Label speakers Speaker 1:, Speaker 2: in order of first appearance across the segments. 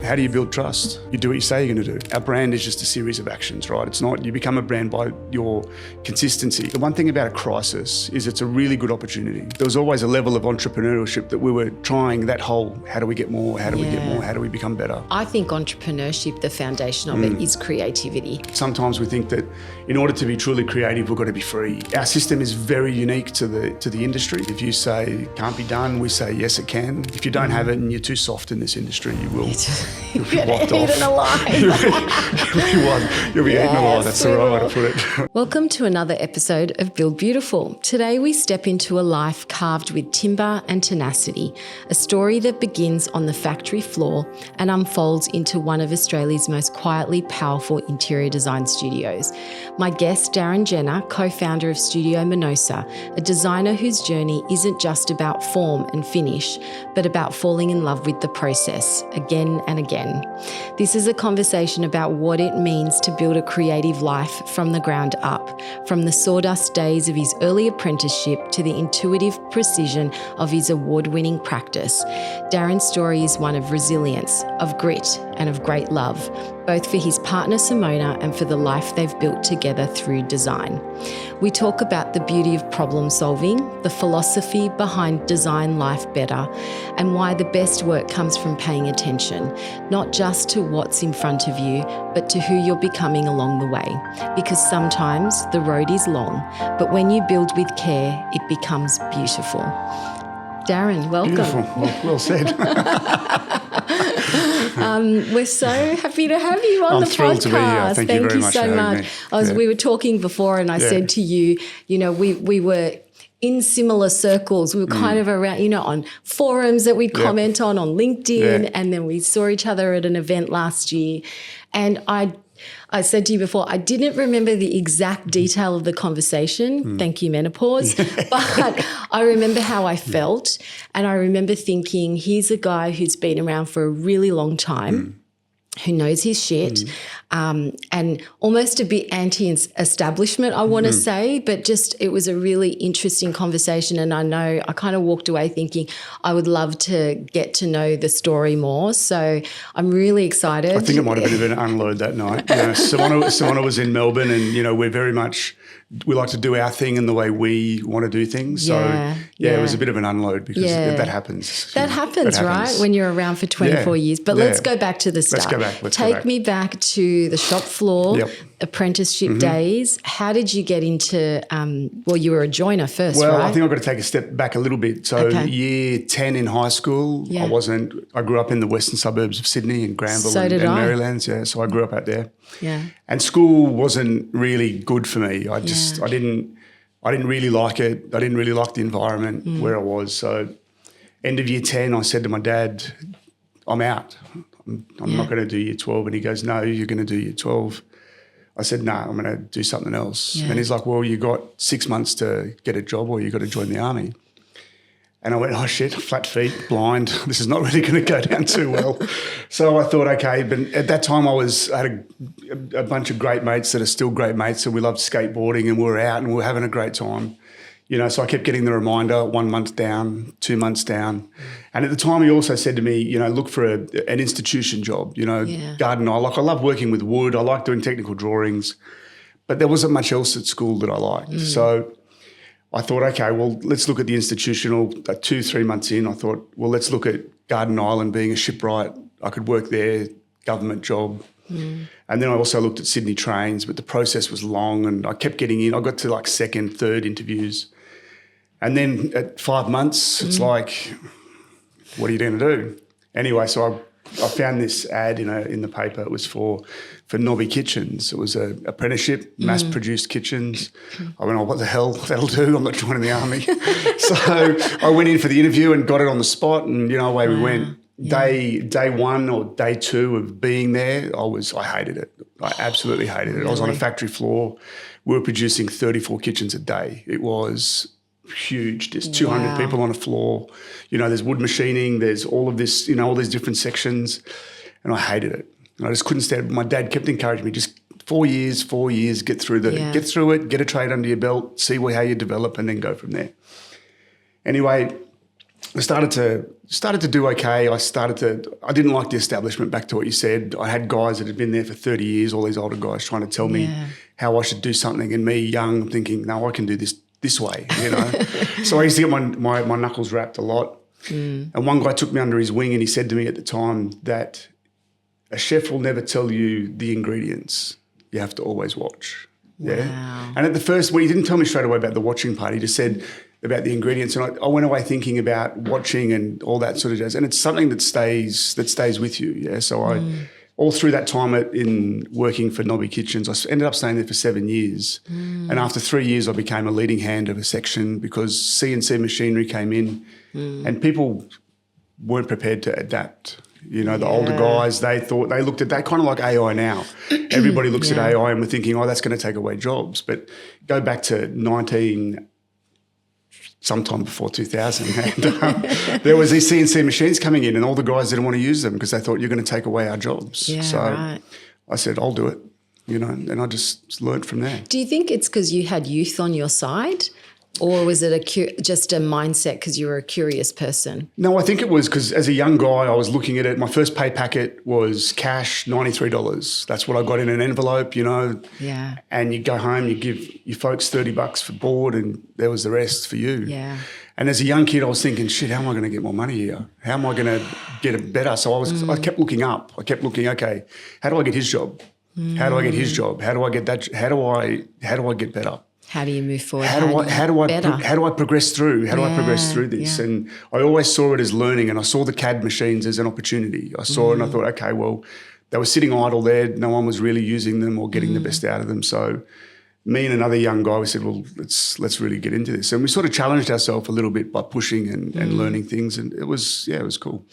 Speaker 1: How do you build trust? You do what you say you're going to do. Our brand is just a series of actions, right? It's not, you become a brand by your consistency. The one thing about a crisis is it's a really good opportunity. There was always a level of entrepreneurship that we were trying that whole, how do we get more? How do we get more? How do we become better?
Speaker 2: I think entrepreneurship, the foundation of it is creativity.
Speaker 1: Sometimes we think that in order to be truly creative, we've got to be free. Our system is very unique to the industry. If you say it can't be done, we say yes, it can. If you don't have it and you're too soft in this industry, you will be walked off.
Speaker 2: Eaten alive.
Speaker 1: You'll be eaten alive. That's the right way to put it.
Speaker 2: Welcome to another episode of Build Beautiful. Today we step into a life carved with timber and tenacity, a story that begins on the factory floor and unfolds into one of Australia's most quietly powerful interior design studios. My guest, Darren Genner, co-founder of Studio Minosa, a designer whose journey isn't just about form and finish, but about falling in love with the process again and again. This is a conversation about what it means to build a creative life from the ground up, from the sawdust days of his early apprenticeship to the intuitive precision of his award-winning practice. Darren's story is one of resilience, of grit, and of great love, both for his partner Simona and for the life they've built together through design. We talk about the beauty of problem solving, the philosophy behind design life better, and why the best work comes from paying attention, not just to what's in front of you, but to who you're becoming along the way. Because sometimes the road is long, but when you build with care, it becomes beautiful. Darren, welcome.
Speaker 1: Beautiful. Well said.
Speaker 2: We're so happy to have you on the podcast.
Speaker 1: Thrilled to be here. Thank you very much
Speaker 2: so
Speaker 1: for
Speaker 2: much.
Speaker 1: having me.
Speaker 2: We were talking before and I said to you, we were in similar circles. We were kind of around, on forums that we'd comment on LinkedIn, and then we saw each other at an event last year. And I said to you before, I didn't remember the exact detail of the conversation. Thank you, menopause. But I remember how I felt. And I remember thinking, here's a guy who's been around for a really long time, who knows his shit, and almost a bit anti-establishment, I want to say, but just it was a really interesting conversation. And I know I kind of walked away thinking I would love to get to know the story more. So I'm really excited.
Speaker 1: I think it might have been a bit of an unload that night. Simona was in Melbourne and, we're very much, we like to do our thing in the way we want to do things. So, it was a bit of an unload because that happens.
Speaker 2: That happens, right, when you're around for 24 years. But let's go back to the start.
Speaker 1: Let's go back.
Speaker 2: Take me back to the shop floor, apprenticeship days. How did you get into, you were a joiner first, right?
Speaker 1: Well, I think I've got to take a step back a little bit. So year 10 in high school, I grew up in the western suburbs of Sydney in Granville and Maryland. So I grew up out there.
Speaker 2: Yeah.
Speaker 1: And school wasn't really good for me. I didn't really like it. I didn't really like the environment where I was. So end of year 10, I said to my dad, I'm out. I'm not going to do year 12. And he goes, no, you're going to do year 12. I said, no, I'm going to do something else. Yeah. And he's like, well, you got 6 months to get a job or you got to join the army. And I went, oh shit, flat feet, blind. This is not really going to go down too well. So I thought, okay, but at that time I had a bunch of great mates that are still great mates. So we loved skateboarding and we were out and we were having a great time. So I kept getting the reminder, 1 month down, 2 months down. And at the time he also said to me, look for an institution job, garden. I love working with wood. I like doing technical drawings, but there wasn't much else at school that I liked. So I thought, okay, well, let's look at the institutional. 2-3 months in, I thought, well, let's look at Garden Island being a shipwright. I could work there, government job. And then I also looked at Sydney Trains, but the process was long and I kept getting in. I got to like second, third interviews. And then at 5 months, it's like, what are you going to do? Anyway, so I found this ad in the paper. It was for Nobby Kitchens. It was an apprenticeship, mass-produced kitchens. I went, oh, what the hell? That'll do. I'm not joining the army. So I went in for the interview and got it on the spot and, away we went. Day one or day two of being there, I hated it. I absolutely hated it. I was on a factory floor. We were producing 34 kitchens a day. It was huge. There's 200 people on a floor. There's wood machining. There's all of this, all these different sections. And I hated it. And I just couldn't stand it. My dad kept encouraging me, just 4 years, get through it, get a trade under your belt, see how you develop and then go from there. Anyway, I started to do okay. I didn't like the establishment, back to what you said. I had guys that had been there for 30 years, all these older guys trying to tell me how I should do something, and me, young, thinking, no, I can do this way, you know. So I used to get my knuckles wrapped a lot. And one guy took me under his wing and he said to me at the time that a chef will never tell you the ingredients. You have to always watch. Yeah.
Speaker 2: Wow.
Speaker 1: And at the first, well, he didn't tell me straight away about the watching part. He just said about the ingredients, and I went away thinking about watching and all that sort of jazz. And it's something that stays with you. Yeah. So all through that time in working for Nobby Kitchens, I ended up staying there for 7 years. And after 3 years, I became a leading hand of a section because CNC machinery came in, and people weren't prepared to adapt. You know, the older guys, they looked at that kind of like AI now. Everybody looks at AI and we're thinking, oh, that's going to take away jobs. But go back to sometime before 2000, and there was these CNC machines coming in and all the guys didn't want to use them because they thought you're going to take away our jobs. I said, I'll do it, you know, and I just learned from there.
Speaker 2: Do you think it's because you had youth on your side, or was it just a mindset because you were a curious person?
Speaker 1: No, I think it was because as a young guy, I was looking at it. My first pay packet was cash, $93. That's what I got in an envelope, you know.
Speaker 2: Yeah.
Speaker 1: And you go home, you give your folks $30 for board, and there was the rest for you.
Speaker 2: Yeah.
Speaker 1: And as a young kid, I was thinking, shit, how am I going to get more money here? How am I going to get it better? So I kept looking up. I kept looking, okay, how do I get his job? How do I get his job? How do I get that? How do I get better?
Speaker 2: How do you move forward?
Speaker 1: How do I progress through? How do I progress through this?
Speaker 2: Yeah.
Speaker 1: And I always saw it as learning, and I saw the CAD machines as an opportunity. I saw it and I thought, okay, well, they were sitting idle there. No one was really using them or getting the best out of them. So me and another young guy, we said, well, let's really get into this. And we sort of challenged ourselves a little bit by pushing and learning things. And it was cool.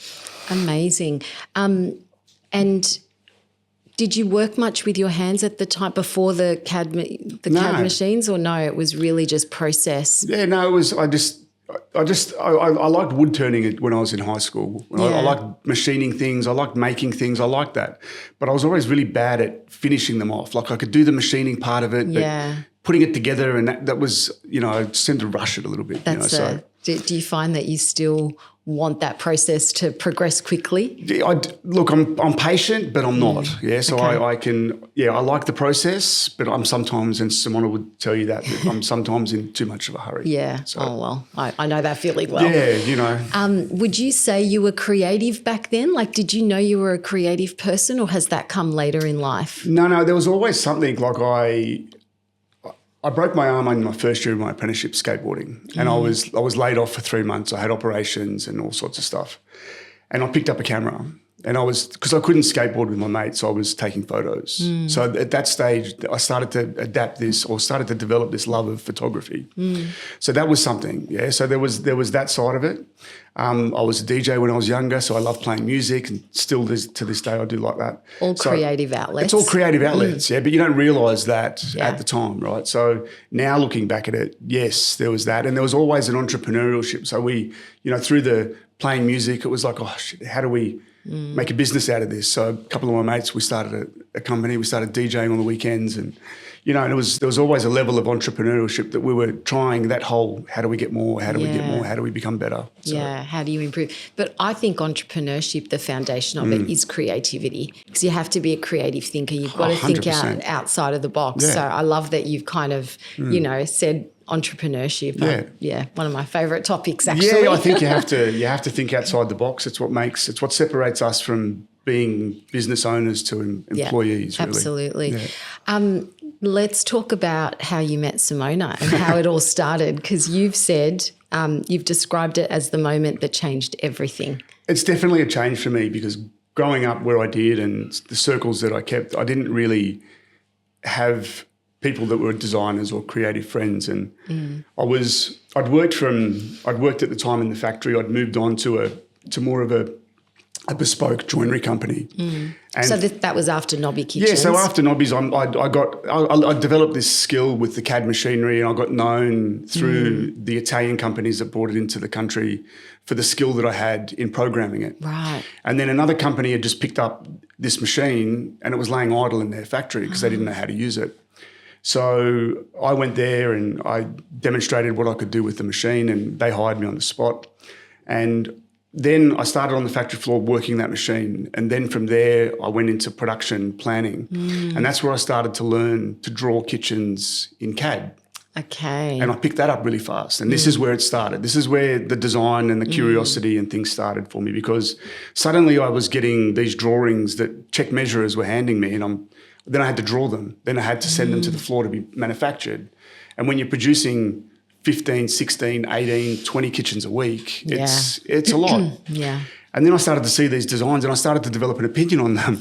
Speaker 2: Amazing. And did you work much with your hands at the time before the CAD machines, or no? It was really just process.
Speaker 1: Yeah, no, it was. I liked wood turning it when I was in high school. I liked machining things. I liked making things. I liked that, but I was always really bad at finishing them off. Like I could do the machining part of it, but putting it together, and that was, you know, I just tend to rush it a little bit.
Speaker 2: Do you find that you still want that process to progress quickly?
Speaker 1: Look, I'm patient, but I'm not. Yeah, so okay. I like the process, but I'm sometimes, and Simona would tell you that I'm sometimes in too much of a hurry.
Speaker 2: Yeah. So, oh, well, I know that feeling well.
Speaker 1: Yeah, you know.
Speaker 2: Would you say you were creative back then? Like, did you know you were a creative person, or has that come later in life?
Speaker 1: No, there was always something. Like I broke my arm in my first year of my apprenticeship skateboarding, and I was laid off for 3 months. I had operations and all sorts of stuff, and I picked up a camera, and because I couldn't skateboard with my mates, I was taking photos. So at that stage, I started to develop this love of photography. So that was something, yeah. So there was that side of it. I was a DJ when I was younger, so I love playing music, and still to this day I do like that.
Speaker 2: All creative outlets.
Speaker 1: It's all creative outlets, yeah, but you don't realise that at the time, right? So now looking back at it, yes, there was that, and there was always an entrepreneurship. So we, you know, through the playing music, it was like, oh shit, how do we make a business out of this? So a couple of my mates, we started a company, we started DJing on the weekends, and you know, and there was always a level of entrepreneurship that we were trying, that whole, how do we get more? How do we get more? How do we become better? So,
Speaker 2: how do you improve? But I think entrepreneurship, the foundation of it is creativity, because you have to be a creative thinker. You've got to think outside of the box. Yeah. So I love that you've kind of, you know, said entrepreneurship. One of my favourite topics, actually.
Speaker 1: Yeah, I think you have to think outside the box. It's what separates us from being business owners to employees. Really.
Speaker 2: Absolutely. Yeah. Let's talk about how you met Simona and how it all started, because you've said, you've described it as the moment that changed everything.
Speaker 1: It's definitely a change for me, because growing up where I did and the circles that I kept, I didn't really have people that were designers or creative friends. And I'd worked at the time in the factory. I'd moved on to more of a bespoke joinery company. And
Speaker 2: so that was after Nobby Kitchens?
Speaker 1: Yeah, so after Nobby's, I developed this skill with the CAD machinery, and I got known through the Italian companies that brought it into the country for the skill that I had in programming it.
Speaker 2: Right.
Speaker 1: And then another company had just picked up this machine, and it was laying idle in their factory because they didn't know how to use it. So I went there and I demonstrated what I could do with the machine, and they hired me on the spot. And then I started on the factory floor working that machine. And then from there, I went into production planning. And that's where I started to learn to draw kitchens in CAD.
Speaker 2: Okay.
Speaker 1: And I picked that up really fast. And this is where it started. This is where the design and the curiosity and things started for me, because suddenly I was getting these drawings that check measurers were handing me, and then I had to draw them. Then I had to send them to the floor to be manufactured. And when you're producing 15, 16, 18, 20 kitchens a week, it's a lot.
Speaker 2: Yeah.
Speaker 1: And then I started to see these designs and I started to develop an opinion on them.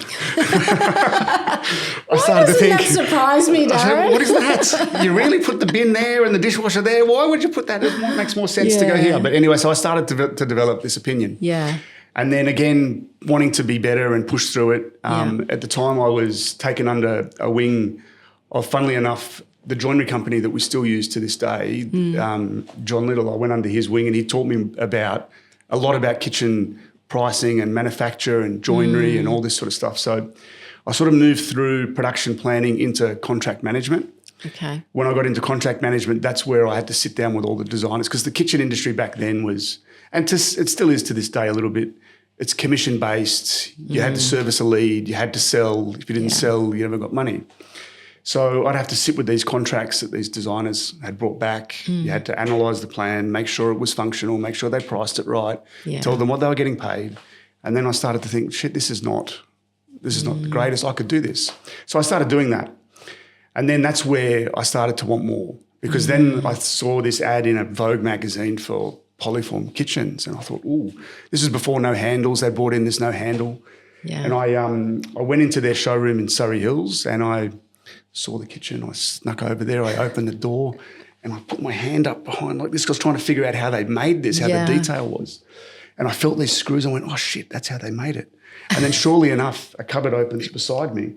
Speaker 2: Why doesn't that surprise me, Darren?
Speaker 1: I said, what is that? You really put the bin there and the dishwasher there? Why would you put that? It makes more sense to go here. But anyway, so I started to develop this opinion.
Speaker 2: Yeah.
Speaker 1: And then again, wanting to be better and push through it. At the time, I was taken under a wing of, funnily enough, the joinery company that we still use to this day, John Little. I went under his wing and he taught me a lot about kitchen pricing and manufacture and joinery and all this sort of stuff. So I sort of moved through production planning into contract management.
Speaker 2: Okay.
Speaker 1: When I got into contract management, that's where I had to sit down with all the designers, because the kitchen industry back then was, and it still is to this day a little bit, it's commission-based. You had to service a lead. You had to sell. If you didn't sell, you never got money. So I'd have to sit with these contracts that these designers had brought back. You had to analyse the plan, make sure it was functional, make sure they priced it right, tell them what they were getting paid. And then I started to think, shit, this is not the greatest. I could do this. So I started doing that. And then that's where I started to want more, because then I saw this ad in a Vogue magazine for Poliform kitchens. And I thought, ooh, this is before no handles. They brought in this no handle. Yeah. And I went into their showroom in Surrey Hills and I saw the kitchen. I snuck over there. I opened the door and I put my hand up behind like this, because I was trying to figure out how they made this, how the detail was. And I felt these screws. I went, oh, shit, that's how they made it. And then surely enough, a cupboard opens beside me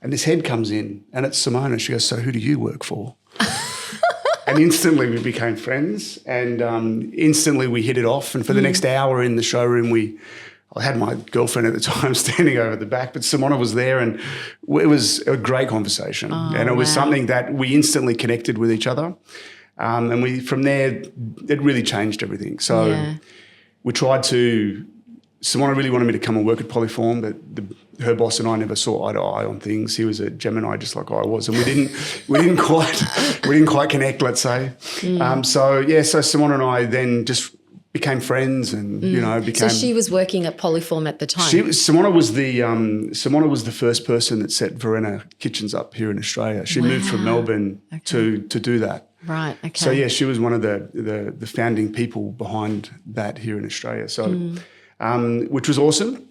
Speaker 1: and this head comes in and it's Simona. She goes, so who do you work for? And instantly we became friends and instantly we hit it off. And for the next hour in the showroom, I had my girlfriend at the time standing over the back, but Simona was there and it was a great conversation. And it was something that we instantly connected with each other. And from there, it really changed everything. So we tried to, Simona really wanted me to come and work at Poliform, but her boss and I never saw eye to eye on things. He was a Gemini just like I was, and we didn't quite connect, let's say. So Simona and I then just became friends and, became...
Speaker 2: So she was working at Poliform at the time?
Speaker 1: Simona was the first person that set Verena kitchens up here in Australia. She moved from Melbourne to do that.
Speaker 2: Right, okay.
Speaker 1: So, she was one of the founding people behind that here in Australia. So, which was awesome.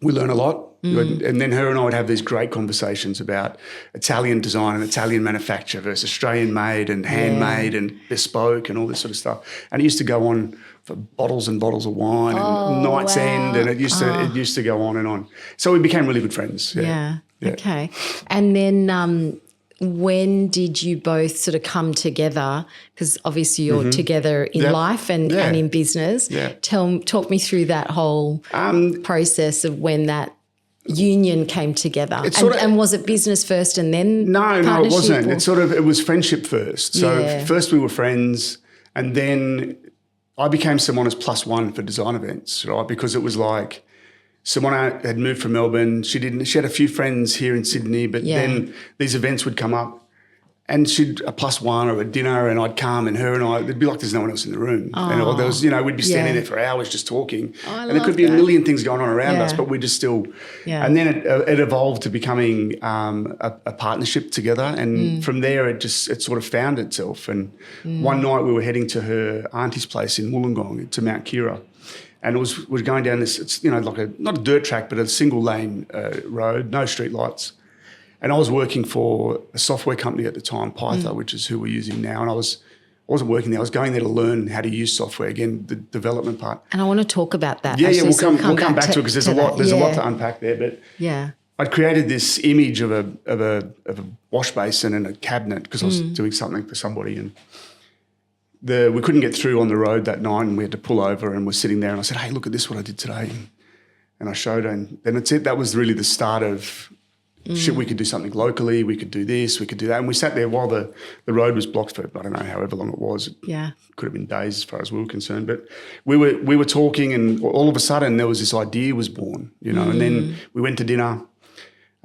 Speaker 1: We learned a lot. And then her and I would have these great conversations about Italian design and Italian manufacture versus Australian made and handmade and bespoke and all this sort of stuff. And it used to go on for bottles and bottles of wine and night's end, and it used to go on and on. So we became really good friends. Yeah.
Speaker 2: Okay. And then when did you both sort of come together? Because obviously you're together in life and in business. Yeah. Talk me through that whole process of when that union came together. And was it business first and then
Speaker 1: No, it wasn't. It was friendship first. So first we were friends, and then I became Simona's plus one for design events, right? Because it was like Simona had moved from Melbourne. She had a few friends here in Sydney, but then these events would come up and she'd a plus one or a dinner and I'd come and her and I, it'd be like there's no one else in the room. And there was, we'd be standing there for hours just talking. And there could be a million things going on around us, but we just still, and then it evolved to becoming a partnership together. And from there, it sort of found itself. And one night we were heading to her auntie's place in Wollongong, to Mount Kira. And we're going down this, it's, like not a dirt track, but a single lane road, no street lights. And I was working for a software company at the time, Python, which is who we're using now. And I wasn't working there. I was going there to learn how to use software, again, the develelopment part.
Speaker 2: And I want to talk about that.
Speaker 1: We'll come back to it because there's a lot to unpack there. But I'd created this image of a wash basin and a cabinet because I was doing something for somebody, and we couldn't get through on the road that night, and we had to pull over, and we're sitting there, and I said, hey, look at this, what I did today. And I showed her, and then that's it. That was really the start of shit, we could do something locally, we could do this, we could do that. And we sat there while the road was blocked for, I don't know, however long it was.
Speaker 2: Yeah.
Speaker 1: It could have been days as far as we were concerned. But we were talking, and all of a sudden there was this idea was born, and then we went to dinner.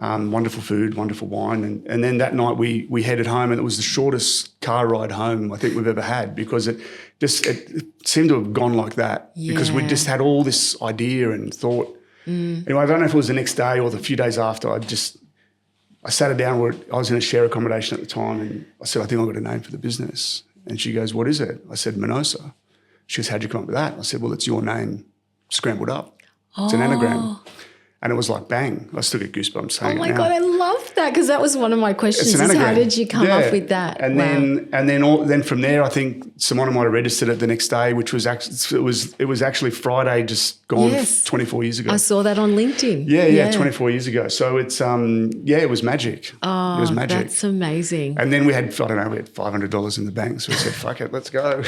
Speaker 1: Wonderful food, wonderful wine. And then that night we headed home, and it was the shortest car ride home I think we've ever had, because it seemed to have gone like that, because we just had all this idea and thought. Anyway, I don't know if it was the next day or the few days after, I sat her down. I was in a share accommodation at the time, and I said, I think I've got a name for the business. And she goes, what is it? I said, Minosa. She goes, how'd you come up with that? I said, well, it's your name scrambled up. It's an anagram. And it was like, bang, I still get goosebumps saying it now.
Speaker 2: Oh my God, I love that, because that was one of my questions, is how did you come up with that?
Speaker 1: And then from there, I think Simona might have registered it the next day, which was actually, it was actually Friday just gone 24 years ago.
Speaker 2: I saw that on LinkedIn.
Speaker 1: Yeah, 24 years ago. So it's, it was magic.
Speaker 2: Oh,
Speaker 1: it was magic.
Speaker 2: That's amazing.
Speaker 1: And then we had $500 in the bank. So we said, fuck it, let's go.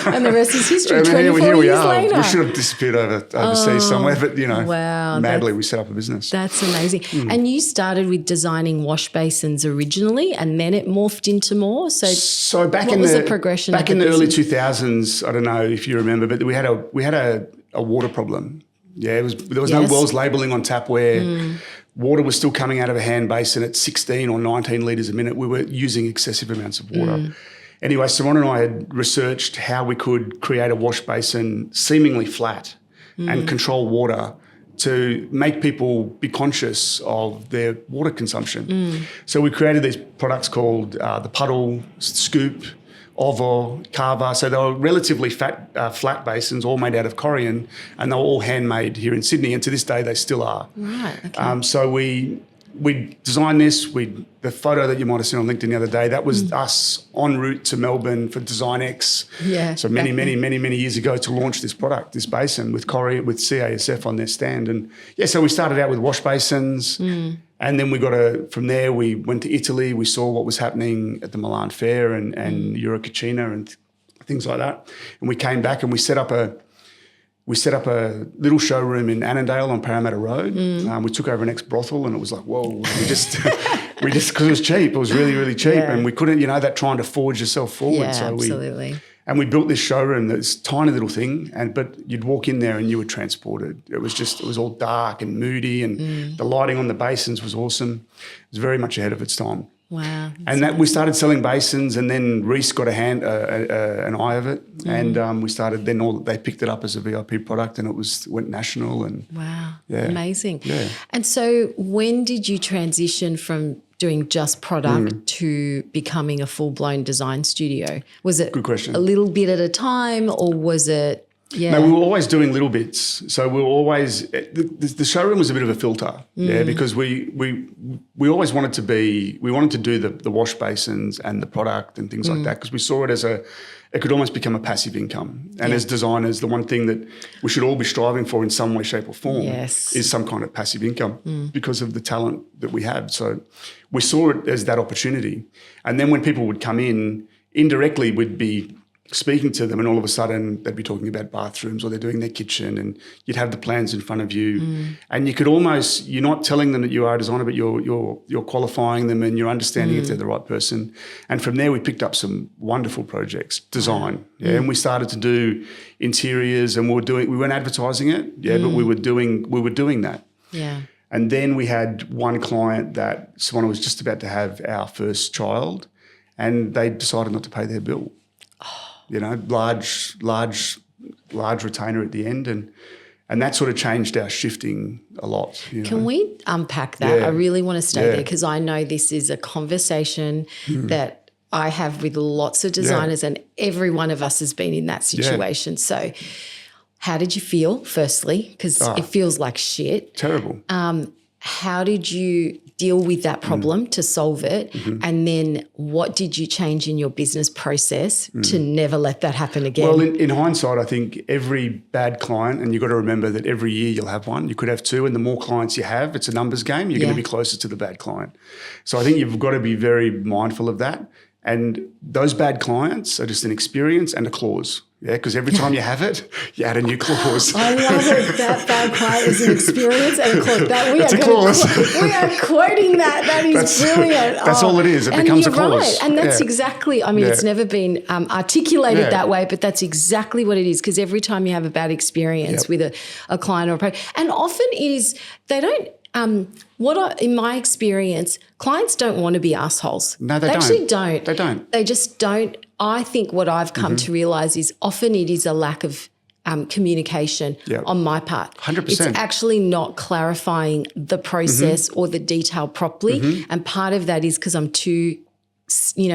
Speaker 2: And the rest is history, 24
Speaker 1: here we
Speaker 2: years
Speaker 1: are.
Speaker 2: later.
Speaker 1: We should have disappeared overseas somewhere, but,
Speaker 2: wow,
Speaker 1: madly we set up a business.
Speaker 2: That's amazing. And you started with designing wash basins originally, and then it morphed into more. So
Speaker 1: back
Speaker 2: what was the progression?
Speaker 1: Back in the early 2000s, I don't know if you remember, but we had a water problem. Yeah, there was no WELS labelling on tapware. Water was still coming out of a hand basin at 16 or 19 litres a minute. We were using excessive amounts of water. Anyway, Simona and I had researched how we could create a wash basin seemingly flat and control water to make people be conscious of their water consumption. So we created these products called the Puddle Scoop, Ovo, Carver. So they were relatively flat basins, all made out of Corian, and they were all handmade here in Sydney, and to this day they still are.
Speaker 2: Right, okay.
Speaker 1: So we designed this. The photo that you might have seen on LinkedIn the other day, that was us en route to Melbourne for Design X.
Speaker 2: Yeah.
Speaker 1: So many years ago to launch this product, this basin with CASF on their stand. And so we started out with wash basins, and then from there we went to Italy. We saw what was happening at the Milan Fair and Eurocachina and things like that. And we came back and we set up a little showroom in Annandale on Parramatta Road. We took over an ex-brothel, and it was like, whoa, we just because it was cheap. It was really, really cheap. Yeah. And we couldn't, that trying to forge yourself forward.
Speaker 2: Yeah, so absolutely.
Speaker 1: We built this showroom that's a tiny little thing, but you'd walk in there and you were transported. It was all dark and moody, and the lighting on the basins was awesome. It was very much ahead of its time.
Speaker 2: Wow.
Speaker 1: And we started selling basins, and then Reese got an eye of it, and we started. Then they picked it up as a VIP product, and it went national. And
Speaker 2: wow,
Speaker 1: yeah,
Speaker 2: amazing.
Speaker 1: Yeah.
Speaker 2: And so, when did you transition from doing just product to becoming a full-blown design studio? Was it
Speaker 1: good question?
Speaker 2: A little bit at a time, or was it? Yeah.
Speaker 1: No, we were always doing little bits. So we were always the showroom was a bit of a filter, because we always wanted to do the wash basins and the product and things like that, because we saw it as it could almost become a passive income. And as designers, the one thing that we should all be striving for in some way, shape or form is some kind of passive income because of the talent that we have. So we saw it as that opportunity. And then when people would come in, indirectly we'd be speaking to them, and all of a sudden they'd be talking about bathrooms, or they're doing their kitchen, and you'd have the plans in front of you, and you could almost, you're not telling them that you are a designer, but you're qualifying them, and you're understanding if they're the right person. And from there we picked up some wonderful projects, design, and we started to do interiors, and we weren't advertising it, but we were doing that. Yeah. And then we had one client that Simona was just about to have our first child, and they decided not to pay their bill. Large retainer at the end, and that sort of changed our shifting a lot.
Speaker 2: Can we unpack that? Yeah. I really want to stay there, because I know this is a conversation that I have with lots of designers, and every one of us has been in that situation. So how did you feel, firstly? Because it feels like shit.
Speaker 1: Terrible.
Speaker 2: How did you deal with that problem to solve it? And then what did you change in your business process to never let that happen again?
Speaker 1: Well, in hindsight, I think every bad client, and you've got to remember that every year you'll have one, you could have two, and the more clients you have, it's a numbers game, you're going to be closer to the bad client. So I think you've got to be very mindful of that. And those bad clients are just an experience and a clause. Yeah, because every time you have it, you add a new clause.
Speaker 2: I love it. That bad cry is an experience and a clause.
Speaker 1: It's a clause.
Speaker 2: We are quoting that. That is brilliant.
Speaker 1: That's all it is. It becomes a clause.
Speaker 2: Right. And that's exactly, I mean, it's never been articulated that way, but that's exactly what it is, because every time you have a bad experience with a client or a project, and often it is, they don't, in my experience, clients don't want to be assholes.
Speaker 1: No, they don't.
Speaker 2: Actually don't.
Speaker 1: They don't.
Speaker 2: They just don't. I think what I've come to realise is often it is a lack of communication on my part.
Speaker 1: 100%.
Speaker 2: It's actually not clarifying the process or the detail properly, and part of that is because I'm too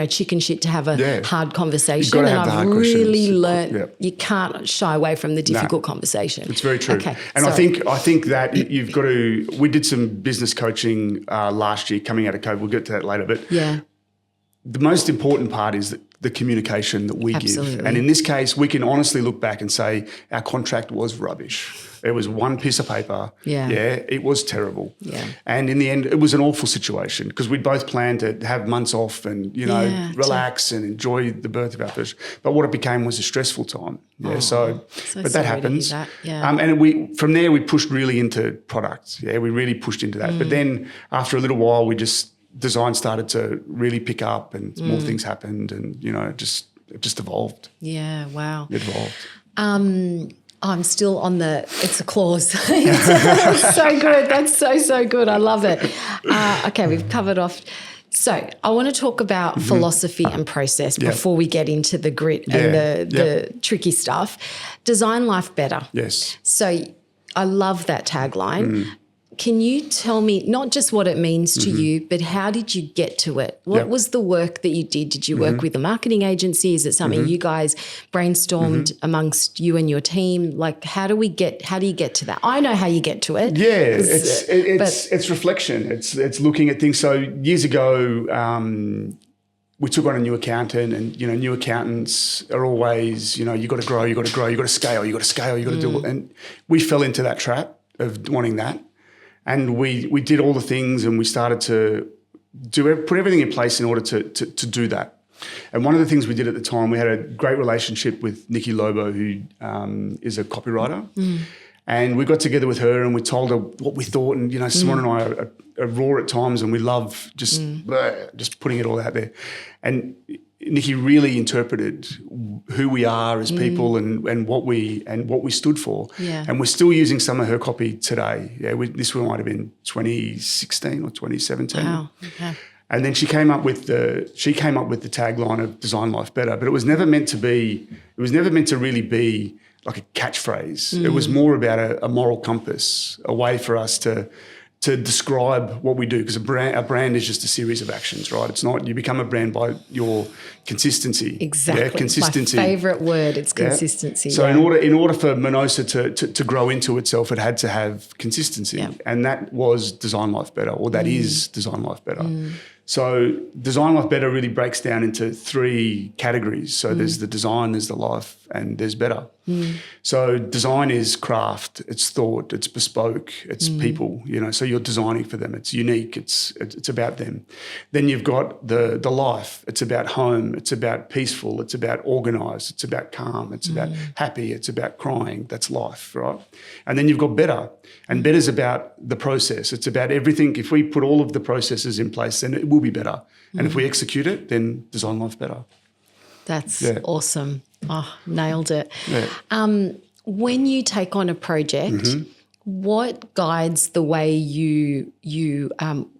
Speaker 2: chicken shit to have a hard conversation. And I've really learned you can't shy away from the difficult conversation.
Speaker 1: It's very true.
Speaker 2: Okay,
Speaker 1: and I think that you've got to, we did some business coaching last year coming out of COVID. We'll get to that later. But the most important part is the communication that we give. And in this case, we can honestly look back and say our contract was rubbish. It was one piece of paper. Yeah, it was terrible. Yeah. And in the end, it was an awful situation because we'd both planned to have months off and, relax and enjoy the birth of our first. But what it became was a stressful time. Yeah, but that happens.
Speaker 2: That. Yeah.
Speaker 1: And from there, we pushed really into products. Yeah, we really pushed into that. But then after a little while, design started to really pick up and more things happened and, it just evolved.
Speaker 2: Yeah, wow.
Speaker 1: It evolved.
Speaker 2: I'm still on it's a clause. It's so good. That's so good. I love it. Okay, we've covered off. So I want to talk about philosophy and process before we get into the grit and the tricky stuff. Design life better.
Speaker 1: Yes.
Speaker 2: So I love that tagline. Can you tell me not just what it means to you, but how did you get to it? What was the work that you did? Did you work with a marketing agency? Is it something you guys brainstormed amongst you and your team? Like, how do you get to that? I know how you get to it.
Speaker 1: Yeah, it's reflection. It's looking at things. So years ago, we took on a new accountant, and new accountants are always, you got to grow, you got to scale, you got to do it. And we fell into that trap of wanting that. And we did all the things, and we started to put everything in place in order to do that. And one of the things we did at the time, we had a great relationship with Nikki Lobo, who is a copywriter. And we got together with her and we told her what we thought. And, Simona and I are raw at times, and we love just putting it all out there. And Nikki really interpreted who we are as people and what we stood for. Yeah. And we're still using some of her copy today. Yeah, this one might have been 2016 or 2017.
Speaker 2: Wow. Okay.
Speaker 1: And then she came up with the tagline of Design Life Better, but it was never meant to really be like a catchphrase. It was more about a moral compass, a way for us to describe what we do, because a brand is just a series of actions, right? It's not, you become a brand by your consistency.
Speaker 2: Exactly.
Speaker 1: Yeah, consistency.
Speaker 2: My favourite word, it's consistency.
Speaker 1: So in order for Minosa to grow into itself, it had to have consistency. Yeah. And that was Design Life Better, or that is Design Life Better. So Design Life Better really breaks down into three categories. So there's the design, there's the life, and there's better. So design is craft, it's thought, it's bespoke, it's people, so you're designing for them. It's unique, it's about them. Then you've got the life, it's about home, it's about peaceful, it's about organised, it's about calm, it's about happy, it's about crying. That's life, right? And then you've got better, and better's about the process. It's about everything. If we put all of the processes in place, then it will be better. And if we execute it, then Design Life Better.
Speaker 2: That's awesome. Oh, nailed it.
Speaker 1: Yeah.
Speaker 2: When you take on a project, what guides the way you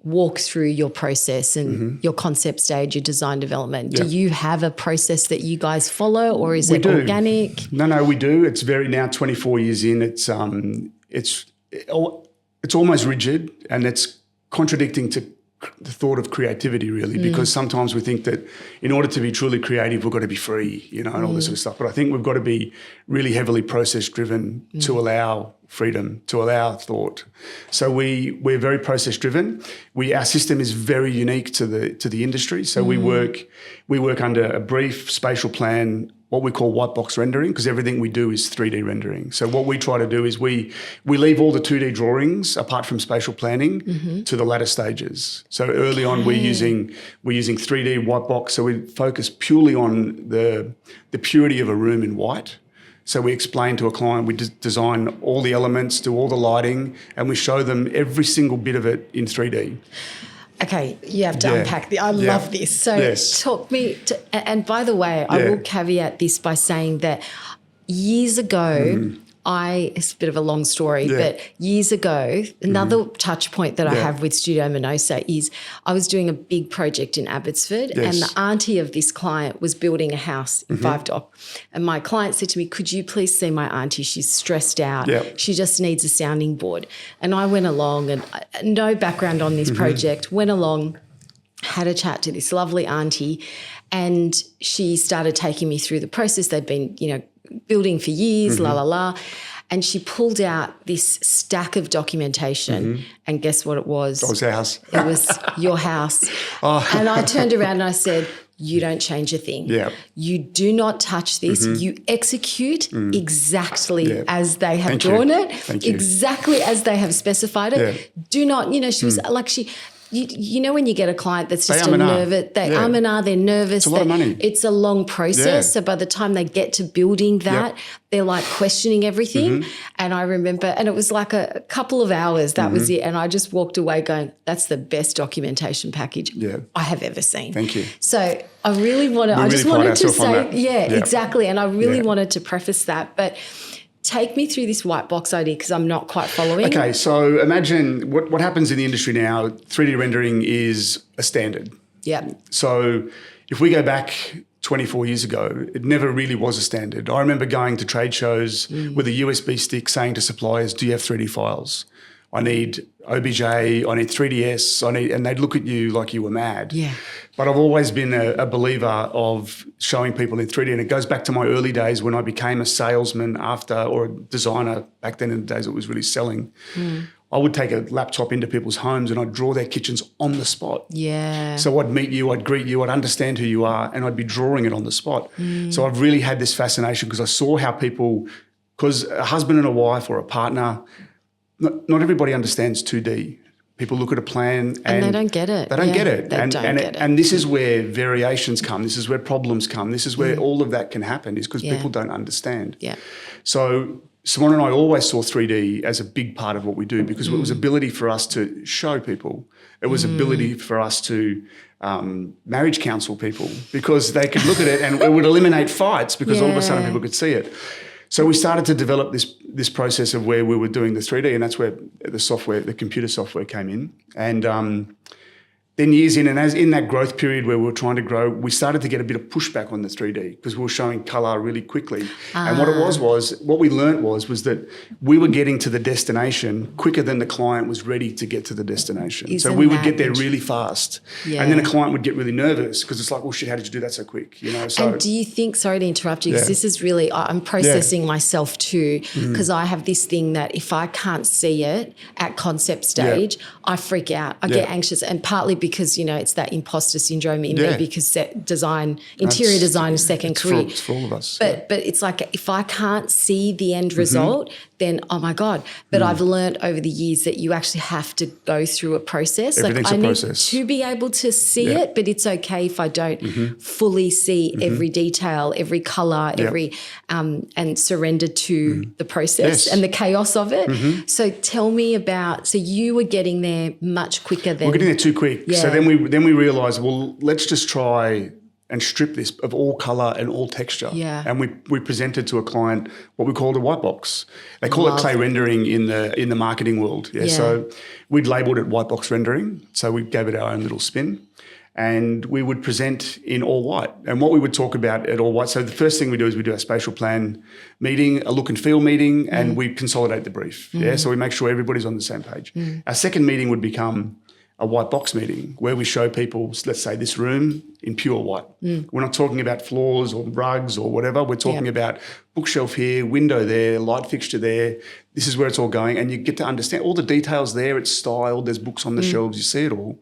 Speaker 2: walk through your process and your concept stage, your design development? Do you have a process that you guys follow, or is it organic?
Speaker 1: No, we do. It's now 24 years in. It's almost rigid, and it's contradicting to the thought of creativity, really, because sometimes we think that in order to be truly creative, we've got to be free, and all this sort of stuff. But I think we've got to be really heavily process-driven to allow freedom, to allow thought. So we're very process-driven. Our system is very unique to the industry. So we work under a brief spatial plan what we call white box rendering, because everything we do is 3D rendering. So what we try to do is we leave all the 2D drawings, apart from spatial planning, to the latter stages. So early on, we're using 3D white box. So we focus purely on the purity of a room in white. So we explain to a client, we design all the elements, do all the lighting, and we show them every single bit of it in 3D.
Speaker 2: Okay, you have to unpack I love this. So talk me, and by the way, I will caveat this by saying that years ago, it's a bit of a long story, but years ago, another touch point that I have with Studio Minosa is I was doing a big project in Abbotsford and the auntie of this client was building a house in Five Dock. And my client said to me, could you please see my auntie? She's stressed out. She just needs a sounding board. And I went along and no background on this project, went along, had a chat to this lovely auntie and she started taking me through the process. They'd been, building for years, and she pulled out this stack of documentation and guess what it was?
Speaker 1: That was our house.
Speaker 2: It was your house. And I turned around and I said, you don't change a thing. You do not touch this. You execute exactly as they have drawn it, exactly as they have specified it. Do not, she was like you know when you get a client that's just nervous, they're nervous.
Speaker 1: It's a lot of money.
Speaker 2: It's a long process. So by the time they get to building that, they're like questioning everything. And I remember, and it was like a couple of hours, that was it. And I just walked away going, that's the best documentation package I have ever seen.
Speaker 1: Thank you.
Speaker 2: So I really wanted to say, exactly. And I really wanted to preface that. But take me through this white box idea because I'm not quite following.
Speaker 1: Okay, so imagine what happens in the industry now, 3D rendering is a standard. So if we go back 24 years ago, it never really was a standard. I remember going to trade shows with a USB stick saying to suppliers, do you have 3D files? I need OBJ, I need 3DS, and they'd look at you like you were mad. But I've always been a believer of showing people in 3D, and it goes back to my early days when I became a salesman or a designer. Back then in the days it was really selling. I would take a laptop into people's homes and I'd draw their kitchens on the spot. So I'd meet you, I'd greet you, I'd understand who you are, and I'd be drawing it on the spot. So I've really had this fascination because I saw how people, because a husband and a wife or a partner, not everybody understands 2D. People look at a plan and
Speaker 2: they don't get it.
Speaker 1: They don't get it. And this is where variations come. This is where problems come. This is where all of that can happen is because people don't understand. So Simona and I always saw 3D as a big part of what we do because it was ability for us to show people. It was ability for us to marriage counsel people because they could look at it and it would eliminate fights because all of a sudden people could see it. So we started to develop this process of where we were doing the 3D, and that's where the computer software came in. And then years in, and as in that growth period where we were trying to grow, we started to get a bit of pushback on the 3D because we were showing colour really quickly. And what it was what we learnt was that we were getting to the destination quicker than the client was ready to get to the destination. So we would get there really fast. And then a client would get really nervous because it's like, well, shit, how did you do that so quick? So,
Speaker 2: and do you think, sorry to interrupt you, because this is really, I'm processing myself too, because I have this thing that if I can't see it at concept stage, I freak out. I get anxious, and partly because, it's that imposter syndrome in me because interior design is second career.
Speaker 1: It's for all of us.
Speaker 2: But it's like if I can't see the end result, then, oh my God. But I've learned over the years that you actually have to go through a process.
Speaker 1: Everything's
Speaker 2: I
Speaker 1: a process.
Speaker 2: need to be able to see it, but it's okay if I don't fully see every detail, every colour, every and surrender to the process and the chaos of it. So tell me about, so you were getting there much quicker than...
Speaker 1: We're getting there too quick. So then we realised, well, let's just try and strip this of all colour and all texture. And we presented to a client what we called a white box. They call it clay rendering in the marketing world. So we'd labelled it white box rendering. So we gave it our own little spin. And we would present in all white. And what we would talk about at all white, so the first thing we do is we do a spatial plan meeting, a look and feel meeting, and we consolidate the brief. So we make sure everybody's on the same page. Our second meeting would become a white box meeting where we show people, let's say, this room in pure white. We're not talking about floors or rugs or whatever. We're talking about bookshelf here, window there, light fixture there. This is where it's all going. And you get to understand all the details there. It's styled. There's books on the shelves. You see it all.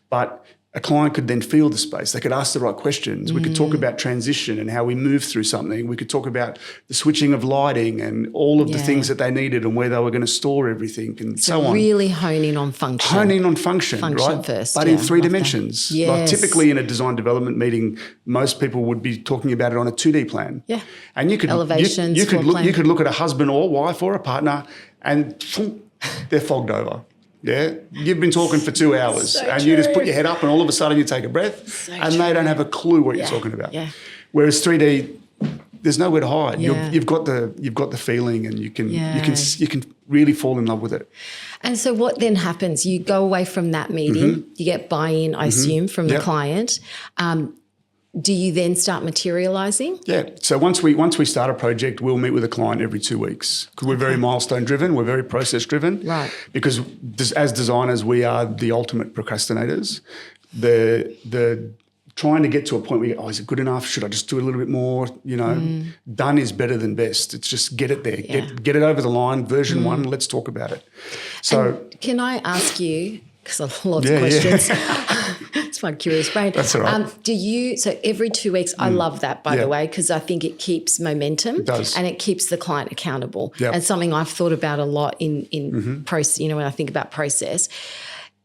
Speaker 1: But a client could then feel the space. They could ask the right questions. We could talk about transition and how we move through something. We could talk about the switching of lighting and all of the things that they needed and where they were going to store everything and so on.
Speaker 2: Really hone in on function.
Speaker 1: Hone in on function right?
Speaker 2: First,
Speaker 1: but in 3 dimensions.
Speaker 2: Yes.
Speaker 1: Like typically in a design development meeting, most people would be talking about it on a 2D plan.
Speaker 2: Yeah.
Speaker 1: And you could
Speaker 2: elevations,
Speaker 1: you could look at a husband or wife or a partner and they're fogged over. Yeah, you've been talking for 2 hours and you just put your head up and all of a sudden you take a breath and they don't have a clue what you're talking about.
Speaker 2: Yeah.
Speaker 1: Whereas 3D, there's nowhere to hide. Yeah. You've got the feeling and you can really fall in love with it.
Speaker 2: And so what then happens? You go away from that meeting, you get buy-in, I assume, from the client. Do you then start materialising?
Speaker 1: Yeah. So once we start a project, we'll meet with a client every 2 weeks because we're very milestone driven. We're very process driven.
Speaker 2: Right.
Speaker 1: Because as designers, we are the ultimate procrastinators. The trying to get to a point where you go, is it good enough? Should I just do a little bit more? You know, done is better than best. It's just get it there. Yeah. Get it over the line. Version 1, let's talk about it. So
Speaker 2: and can I ask you, because I have lots of questions. It's my curious brain.
Speaker 1: That's all right.
Speaker 2: So every 2 weeks, I love that, by the way, because I think it keeps momentum.
Speaker 1: It does.
Speaker 2: And it keeps the client accountable.
Speaker 1: Yep.
Speaker 2: And something I've thought about a lot in process, when I think about process.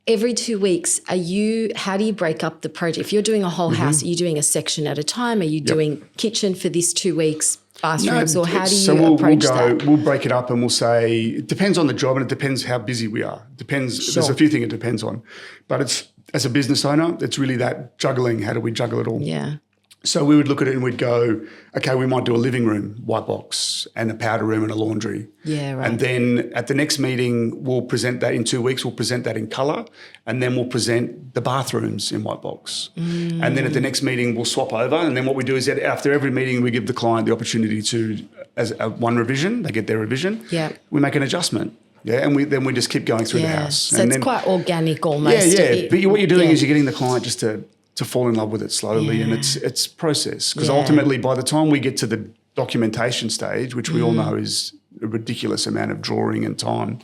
Speaker 2: Every 2 weeks, how do you break up the project? If you're doing a whole house, are you doing a section at a time? Are you doing kitchen for this 2 weeks, bathrooms, or how do you approach that?
Speaker 1: We'll break it up and we'll say, it depends on the job and it depends how busy we are. There's a few things it depends on. But it's, as a business owner, it's really that juggling. How do we juggle it all?
Speaker 2: Yeah.
Speaker 1: So we would look at it and we'd go, okay, we might do a living room, white box, and a powder room and a laundry.
Speaker 2: Yeah, right.
Speaker 1: And then at the next meeting, we'll present that in 2 weeks. We'll present that in colour, and then we'll present the bathrooms in white box. And then at the next meeting, we'll swap over. And then what we do is after every meeting, we give the client the opportunity to, as one revision, they get their revision.
Speaker 2: Yeah.
Speaker 1: We make an adjustment. Yeah, and we just keep going through the house.
Speaker 2: So
Speaker 1: and
Speaker 2: it's quite organic almost.
Speaker 1: Yeah. But what you're doing is you're getting the client just to fall in love with it slowly, and it's process. Because ultimately, by the time we get to the documentation stage, which we all know is a ridiculous amount of drawing and time,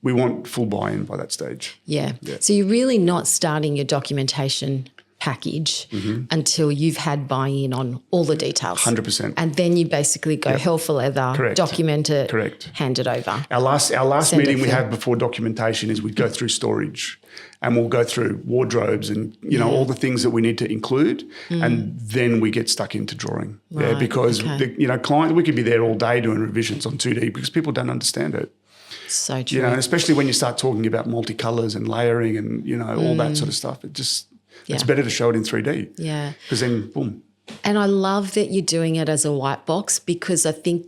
Speaker 1: we want full buy-in by that stage.
Speaker 2: Yeah. So you're really not starting your documentation package until you've had buy-in on all the details.
Speaker 1: 100%.
Speaker 2: And then you basically go hell for leather, document it, hand it over.
Speaker 1: Our last meeting we have before documentation is we'd go through storage. And we'll go through wardrobes and, all the things that we need to include. And then we get stuck into drawing.
Speaker 2: Right,
Speaker 1: yeah, because, clients, we could be there all day doing revisions on 2D because people don't understand it.
Speaker 2: So true.
Speaker 1: And especially when you start talking about multicolours and layering and, all that sort of stuff, it's better to show it in 3D.
Speaker 2: Yeah.
Speaker 1: Because then, boom.
Speaker 2: And I love that you're doing it as a white box because I think,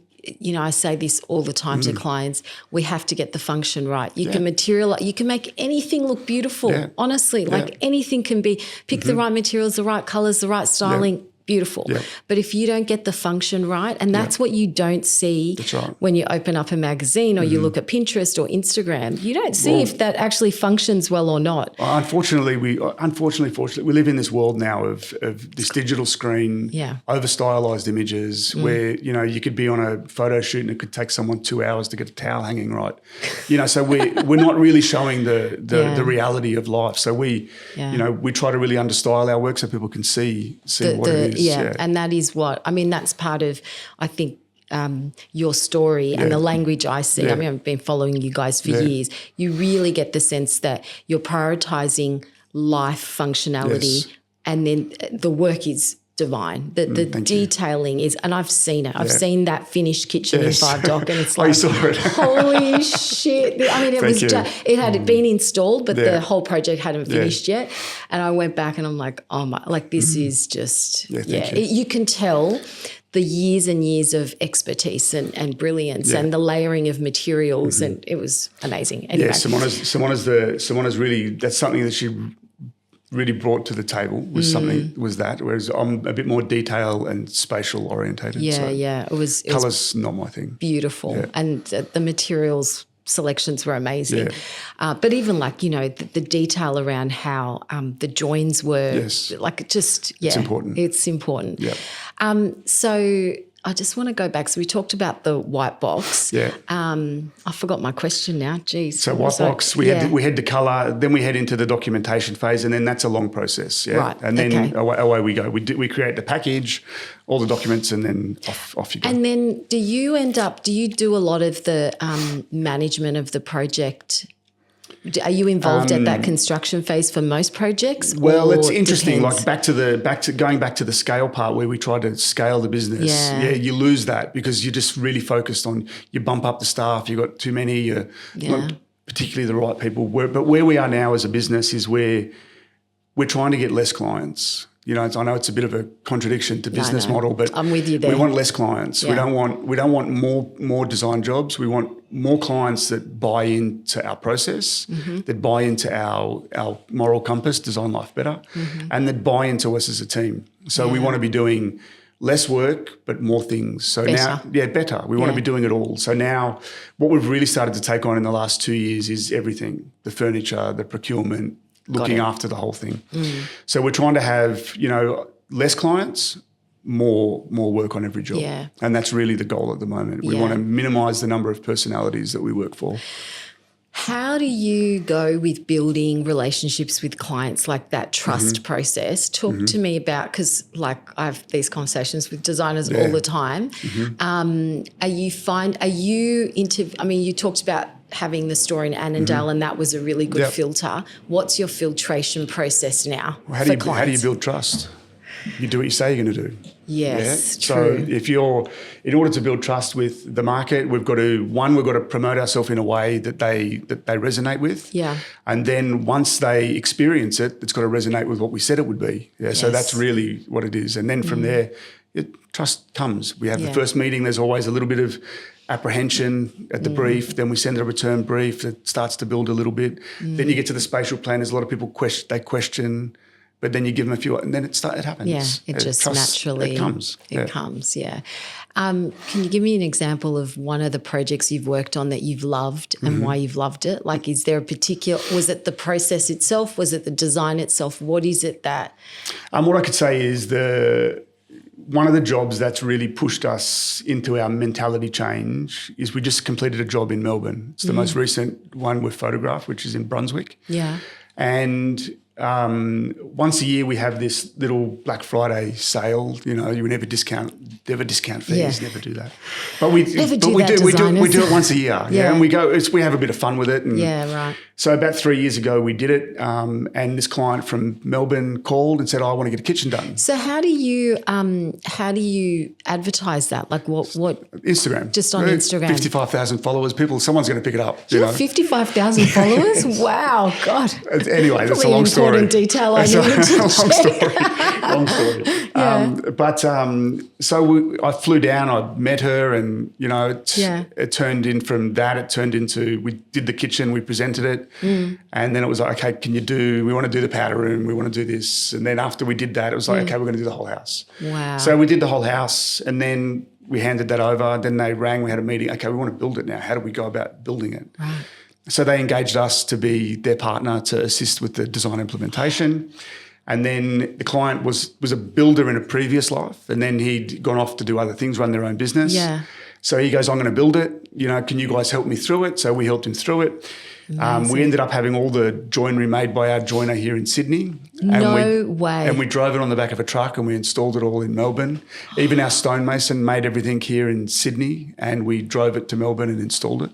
Speaker 2: I say this all the time to clients, we have to get the function right. You can you can make anything look beautiful, honestly, like anything can be, pick the right materials, the right colours, the right styling, beautiful. Yeah. But if you don't get the function right, and that's what you don't see when you open up a magazine or you look at Pinterest or Instagram, you don't see if that actually functions well or not.
Speaker 1: Unfortunately, we live in this world now of this digital screen, over stylized images where, you could be on a photo shoot and it could take someone 2 hours to get a towel hanging right. So we're not really showing the reality of life. So we try to really understyle our work so people can see what it is.
Speaker 2: And that is that's part of, I think, your story and the language I see. I mean, I've been following you guys for years. You really get the sense that you're prioritising life functionality and then the work is divine. The detailing is, and I've seen it. I've seen that finished kitchen in 5 Dock and it's like, holy shit. I mean, it had been installed, but the whole project hadn't finished yet. And I went back and I'm like, oh my, like this is just, you can tell the years and years of expertise and brilliance and the layering of materials and it was amazing. Anyway.
Speaker 1: Yeah, Simona's really, that's something that she really brought to the table was whereas I'm a bit more detail and spatial orientated.
Speaker 2: It was
Speaker 1: colours not my thing.
Speaker 2: Beautiful, and the materials selections were amazing. But even the detail around how the joins were, it's important. It's important.
Speaker 1: Yeah.
Speaker 2: So I just want to go back. So we talked about the white box.
Speaker 1: Yeah.
Speaker 2: I forgot my question now. Geez.
Speaker 1: So white box, we head to colour, then we head into the documentation phase, and then that's a long process. Yeah.
Speaker 2: Right.
Speaker 1: And then away we go. We create the package, all the documents, and then off you go.
Speaker 2: And then do you do a lot of the management of the project? Are you involved at that construction phase for most projects?
Speaker 1: Well, it's interesting. Depends? Like going back to the scale part where we try to scale the business. Yeah, you lose that because you're just really focused on, you bump up the staff. You've got too many. You're not particularly the right people. But where we are now as a business is where we're trying to get less clients. You know, I know it's a bit of a contradiction to business model, but
Speaker 2: I'm with you there.
Speaker 1: We want less clients. Yeah. We don't want more design jobs. We want more clients that buy into our process, that buy into our moral compass, design life better, and that buy into us as a team. So we want to be doing less work but more things. So better. Better. We want to be doing it all. So now what we've really started to take on in the last 2 years is everything: the furniture, the procurement, looking after the whole thing. So we're trying to have, less clients, more work on every job. Yeah. And that's really the goal at the moment. We want to minimise the number of personalities that we work for.
Speaker 2: How do you go with building relationships with clients, like that trust process? Talk to me about, because like I have these conversations with designers all the time. You talked about having the store in Annandale and that was a really good filter. What's your filtration process now for clients?
Speaker 1: How do you build trust? You do what you say you're going to do.
Speaker 2: Yes,
Speaker 1: true. So in order to build trust with the market, we've got to promote ourselves in a way that they resonate with. Yeah. And then once they experience it, it's got to resonate with what we said it would be. Yeah. Yes. So that's really what it is. And then from there, trust comes. We have the first meeting. There's always a little bit of apprehension at the brief. Then we send a return brief that starts to build a little bit. Then you get to the spatial plan. There's a lot of people question. But then you give them a few, and then it happens.
Speaker 2: Yeah, it just naturally
Speaker 1: comes.
Speaker 2: It comes, yeah. Can you give me an example of one of the projects you've worked on that you've loved and why you've loved it? Like, is there a particular? Was it the process itself? Was it the design itself? What is it that?
Speaker 1: What I could say is one of the jobs that's really pushed us into our mentality change is we just completed a job in Melbourne. It's the most recent one we've photographed, which is in Brunswick. Yeah, and. Once a year we have this little Black Friday sale. You never discount fees, never do that. But we do it once a year. Yeah, and we have a bit of fun with it. And right. So about 3 years ago we did it, and this client from Melbourne called and said, "I want to get a kitchen done."
Speaker 2: So how do you advertise that? Like what?
Speaker 1: Instagram.
Speaker 2: Just on Instagram.
Speaker 1: 55,000 followers. Someone's going to pick it up.
Speaker 2: You have 55,000 followers? Wow, God.
Speaker 1: Anyway, that's a long story.
Speaker 2: Important detail I needed to
Speaker 1: long story. So I flew down, I met her, and it turned into we did the kitchen, we presented it, and then it was like, okay, we want to do the powder room, we want to do this, and then after we did that, it was like, okay, we're going to do the whole house. Wow. So we did the whole house, and then we handed that over. Then they rang, we had a meeting. Okay, we want to build it now. How do we go about building it? Right. So they engaged us to be their partner to assist with the design implementation. And then the client was a builder in a previous life, and then he'd gone off to do other things, run their own business. Yeah. So he goes, "I'm going to build it. Can you guys help me through it?" So we helped him through it. We ended up having all the joinery made by our joiner here in Sydney.
Speaker 2: No way.
Speaker 1: And we drove it on the back of a truck and we installed it all in Melbourne. Even our stonemason made everything here in Sydney, and we drove it to Melbourne and installed it.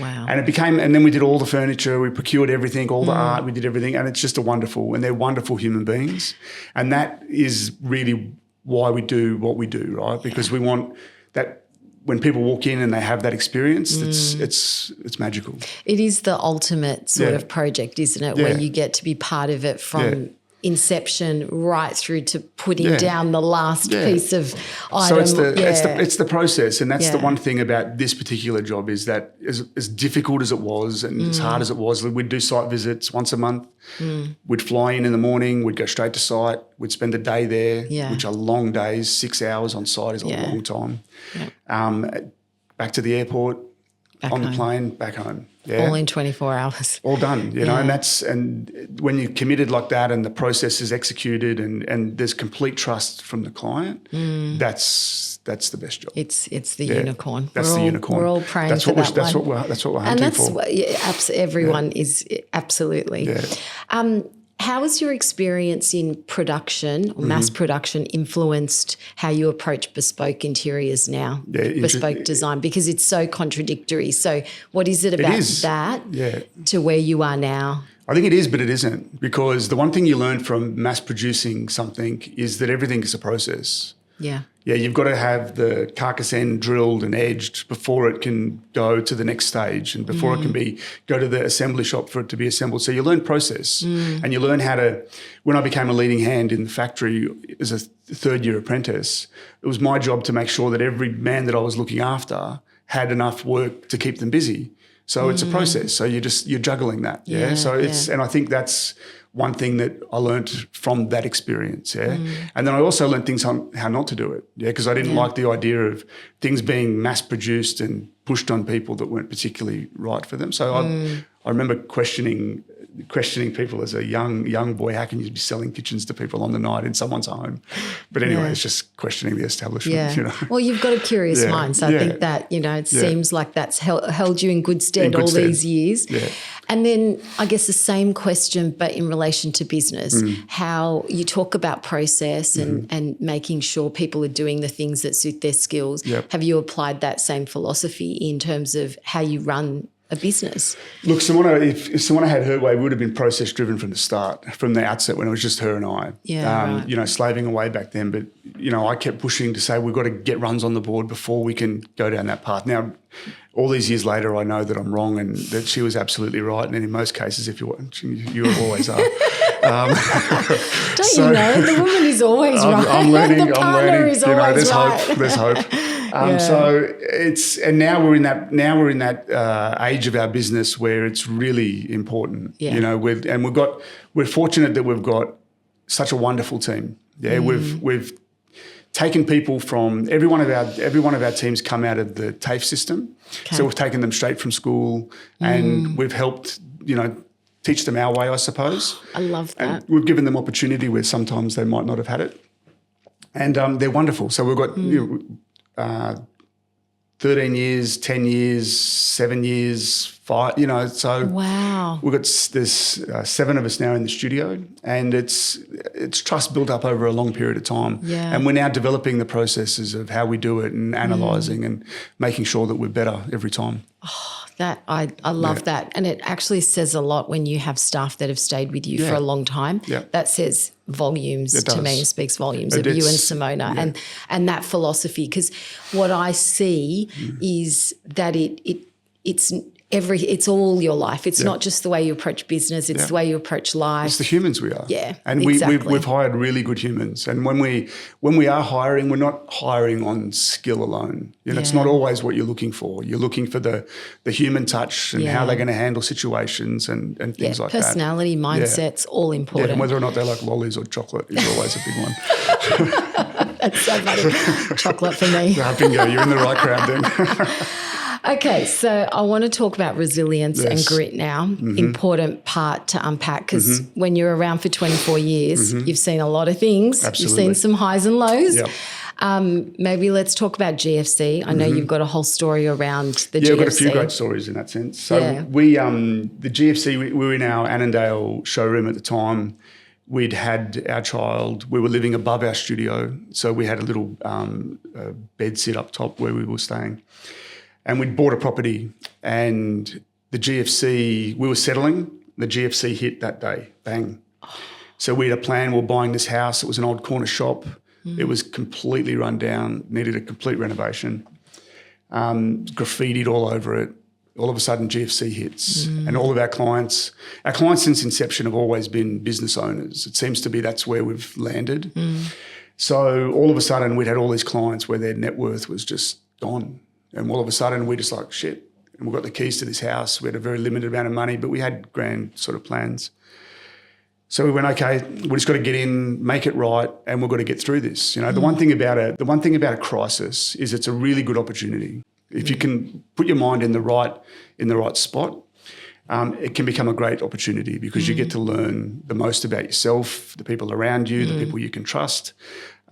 Speaker 1: Wow. And then we did all the furniture, we procured everything, all the art, we did everything. And it's just and they're wonderful human beings. And that is really why we do what we do, right? Because we want that. When people walk in and they have that experience, it's magical.
Speaker 2: It is the ultimate sort of project, isn't it? Where you get to be part of it from inception right through to putting down the last piece of item.
Speaker 1: So it's the process, and that's the one thing about this particular job is that as difficult as it was and as hard as it was, we'd do site visits once a month. We'd fly in the morning, we'd go straight to site, we'd spend a day there, which are long days. 6 hours on site is a long time. Back to the airport, on the plane, back home. Yeah.
Speaker 2: All in 24 hours.
Speaker 1: All done, you know, and when you're committed like that and the process is executed and there's complete trust from the client, that's the best job.
Speaker 2: It's the unicorn.
Speaker 1: That's the unicorn.
Speaker 2: We're all praying for that one.
Speaker 1: That's what we're
Speaker 2: and
Speaker 1: hunting for.
Speaker 2: Everyone is absolutely.
Speaker 1: Yeah.
Speaker 2: How has your experience in production or mass production influenced how you approach bespoke interiors now, bespoke design? Because it's so contradictory. So what is it about that to where you are now?
Speaker 1: I think it is, but it isn't, because the one thing you learn from mass producing something is that everything is a process.
Speaker 2: Yeah.
Speaker 1: Yeah, you've got to have the carcass end drilled and edged before it can go to the next stage and before it can go to the assembly shop for it to be assembled. So you learn process and you learn how to. When I became a leading hand in the factory as a third-year apprentice, it was my job to make sure that every man that I was looking after had enough work to keep them busy. So it's a process. So you're juggling that. Yeah. So and I think that's one thing that I learned from that experience, And then I also learned things on how not to do it, because I didn't like the idea of things being mass-produced and pushed on people that weren't particularly right for them. So I remember questioning people as a young boy. How can you be selling kitchens to people on the night in someone's home? But anyway, it's just questioning the establishment.
Speaker 2: Yeah.
Speaker 1: You know?
Speaker 2: Well, you've got a curious mind, so I think that it seems like that's held you in good stead these years. Yeah. And then I guess the same question, but in relation to business, how you talk about process and making sure people are doing the things that suit their skills. Yep. Have you applied that same philosophy in terms of how you run a business?
Speaker 1: Look, Simona, if Simona had her way, we would have been process driven from the start, from the outset when it was just her and I.
Speaker 2: Yeah,
Speaker 1: right. Slaving away back then. But, I kept pushing to say we've got to get runs on the board before we can go down that path. Now, all these years later, I know that I'm wrong and that she was absolutely right. And in most cases, if you're watching, you always are.
Speaker 2: Don't you know? The woman is always right.
Speaker 1: I'm learning.
Speaker 2: The partner is always
Speaker 1: there's
Speaker 2: right.
Speaker 1: hope. There's hope. So now we're in that age of our business where it's really important.
Speaker 2: Yeah.
Speaker 1: We're fortunate that we've got such a wonderful team. Yeah, we've taken people from every one of our teams come out of the TAFE system. Okay. So we've taken them straight from school and we've helped, teach them our way, I suppose.
Speaker 2: I love that.
Speaker 1: And we've given them opportunity where sometimes they might not have had it. And they're wonderful. So we've got 13 years, 10 years, 7 years, 5, so
Speaker 2: wow.
Speaker 1: there's 7 of us now in the studio, and it's trust built up over a long period of time.
Speaker 2: Yeah.
Speaker 1: And we're now developing the processes of how we do it and analysing and making sure that we're better every time.
Speaker 2: Oh, that I love that. And it actually says a lot when you have staff that have stayed with you for a long time.
Speaker 1: Yeah.
Speaker 2: That says volumes to me, and speaks volumes of you and Simona and that philosophy. Because what I see is that it's all your life. It's not just the way you approach business, it's the way you approach life.
Speaker 1: It's the humans we are.
Speaker 2: Yeah,
Speaker 1: and
Speaker 2: exactly.
Speaker 1: we've hired really good humans. And when we are hiring, we're not hiring on skill alone. It's not always what you're looking for. You're looking for the human touch and how they're going to handle situations and things like that.
Speaker 2: Personality, mindsets, all important.
Speaker 1: Yeah, and whether or not they like lollies or chocolate is always a big one.
Speaker 2: That's so funny. Chocolate for me.
Speaker 1: Bingo, you're in the right crowd then.
Speaker 2: Okay, so I want to talk about resilience and grit now. Important part to unpack because when you're around for 24 years, you've seen a lot of things.
Speaker 1: Absolutely.
Speaker 2: You've seen some highs and lows.
Speaker 1: Yep.
Speaker 2: Maybe let's talk about GFC. I know you've got a whole story around the GFC.
Speaker 1: Yeah, we've got a few great stories in that sense. So the GFC, we were in our Annandale showroom at the time. We'd had our child. We were living above our studio, so we had a little bed sit up top where we were staying. And we'd bought a property and the GFC, we were settling, the GFC hit that day, bang. So we had a plan, we were buying this house. It was an old corner shop. It was completely run down, needed a complete renovation, graffitied all over it. All of a sudden GFC hits and all of our clients since inception have always been business owners. It seems to be that's where we've landed. So all of a sudden we'd had all these clients where their net worth was just gone. And all of a sudden we're just like, shit. And we've got the keys to this house. We had a very limited amount of money, but we had grand sort of plans. So we went, okay, we just got to get in, make it right, and we've got to get through this. The one thing about a crisis is it's a really good opportunity. If you can put your mind in the right spot, it can become a great opportunity because you get to learn the most about yourself, the people around you, the people you can trust.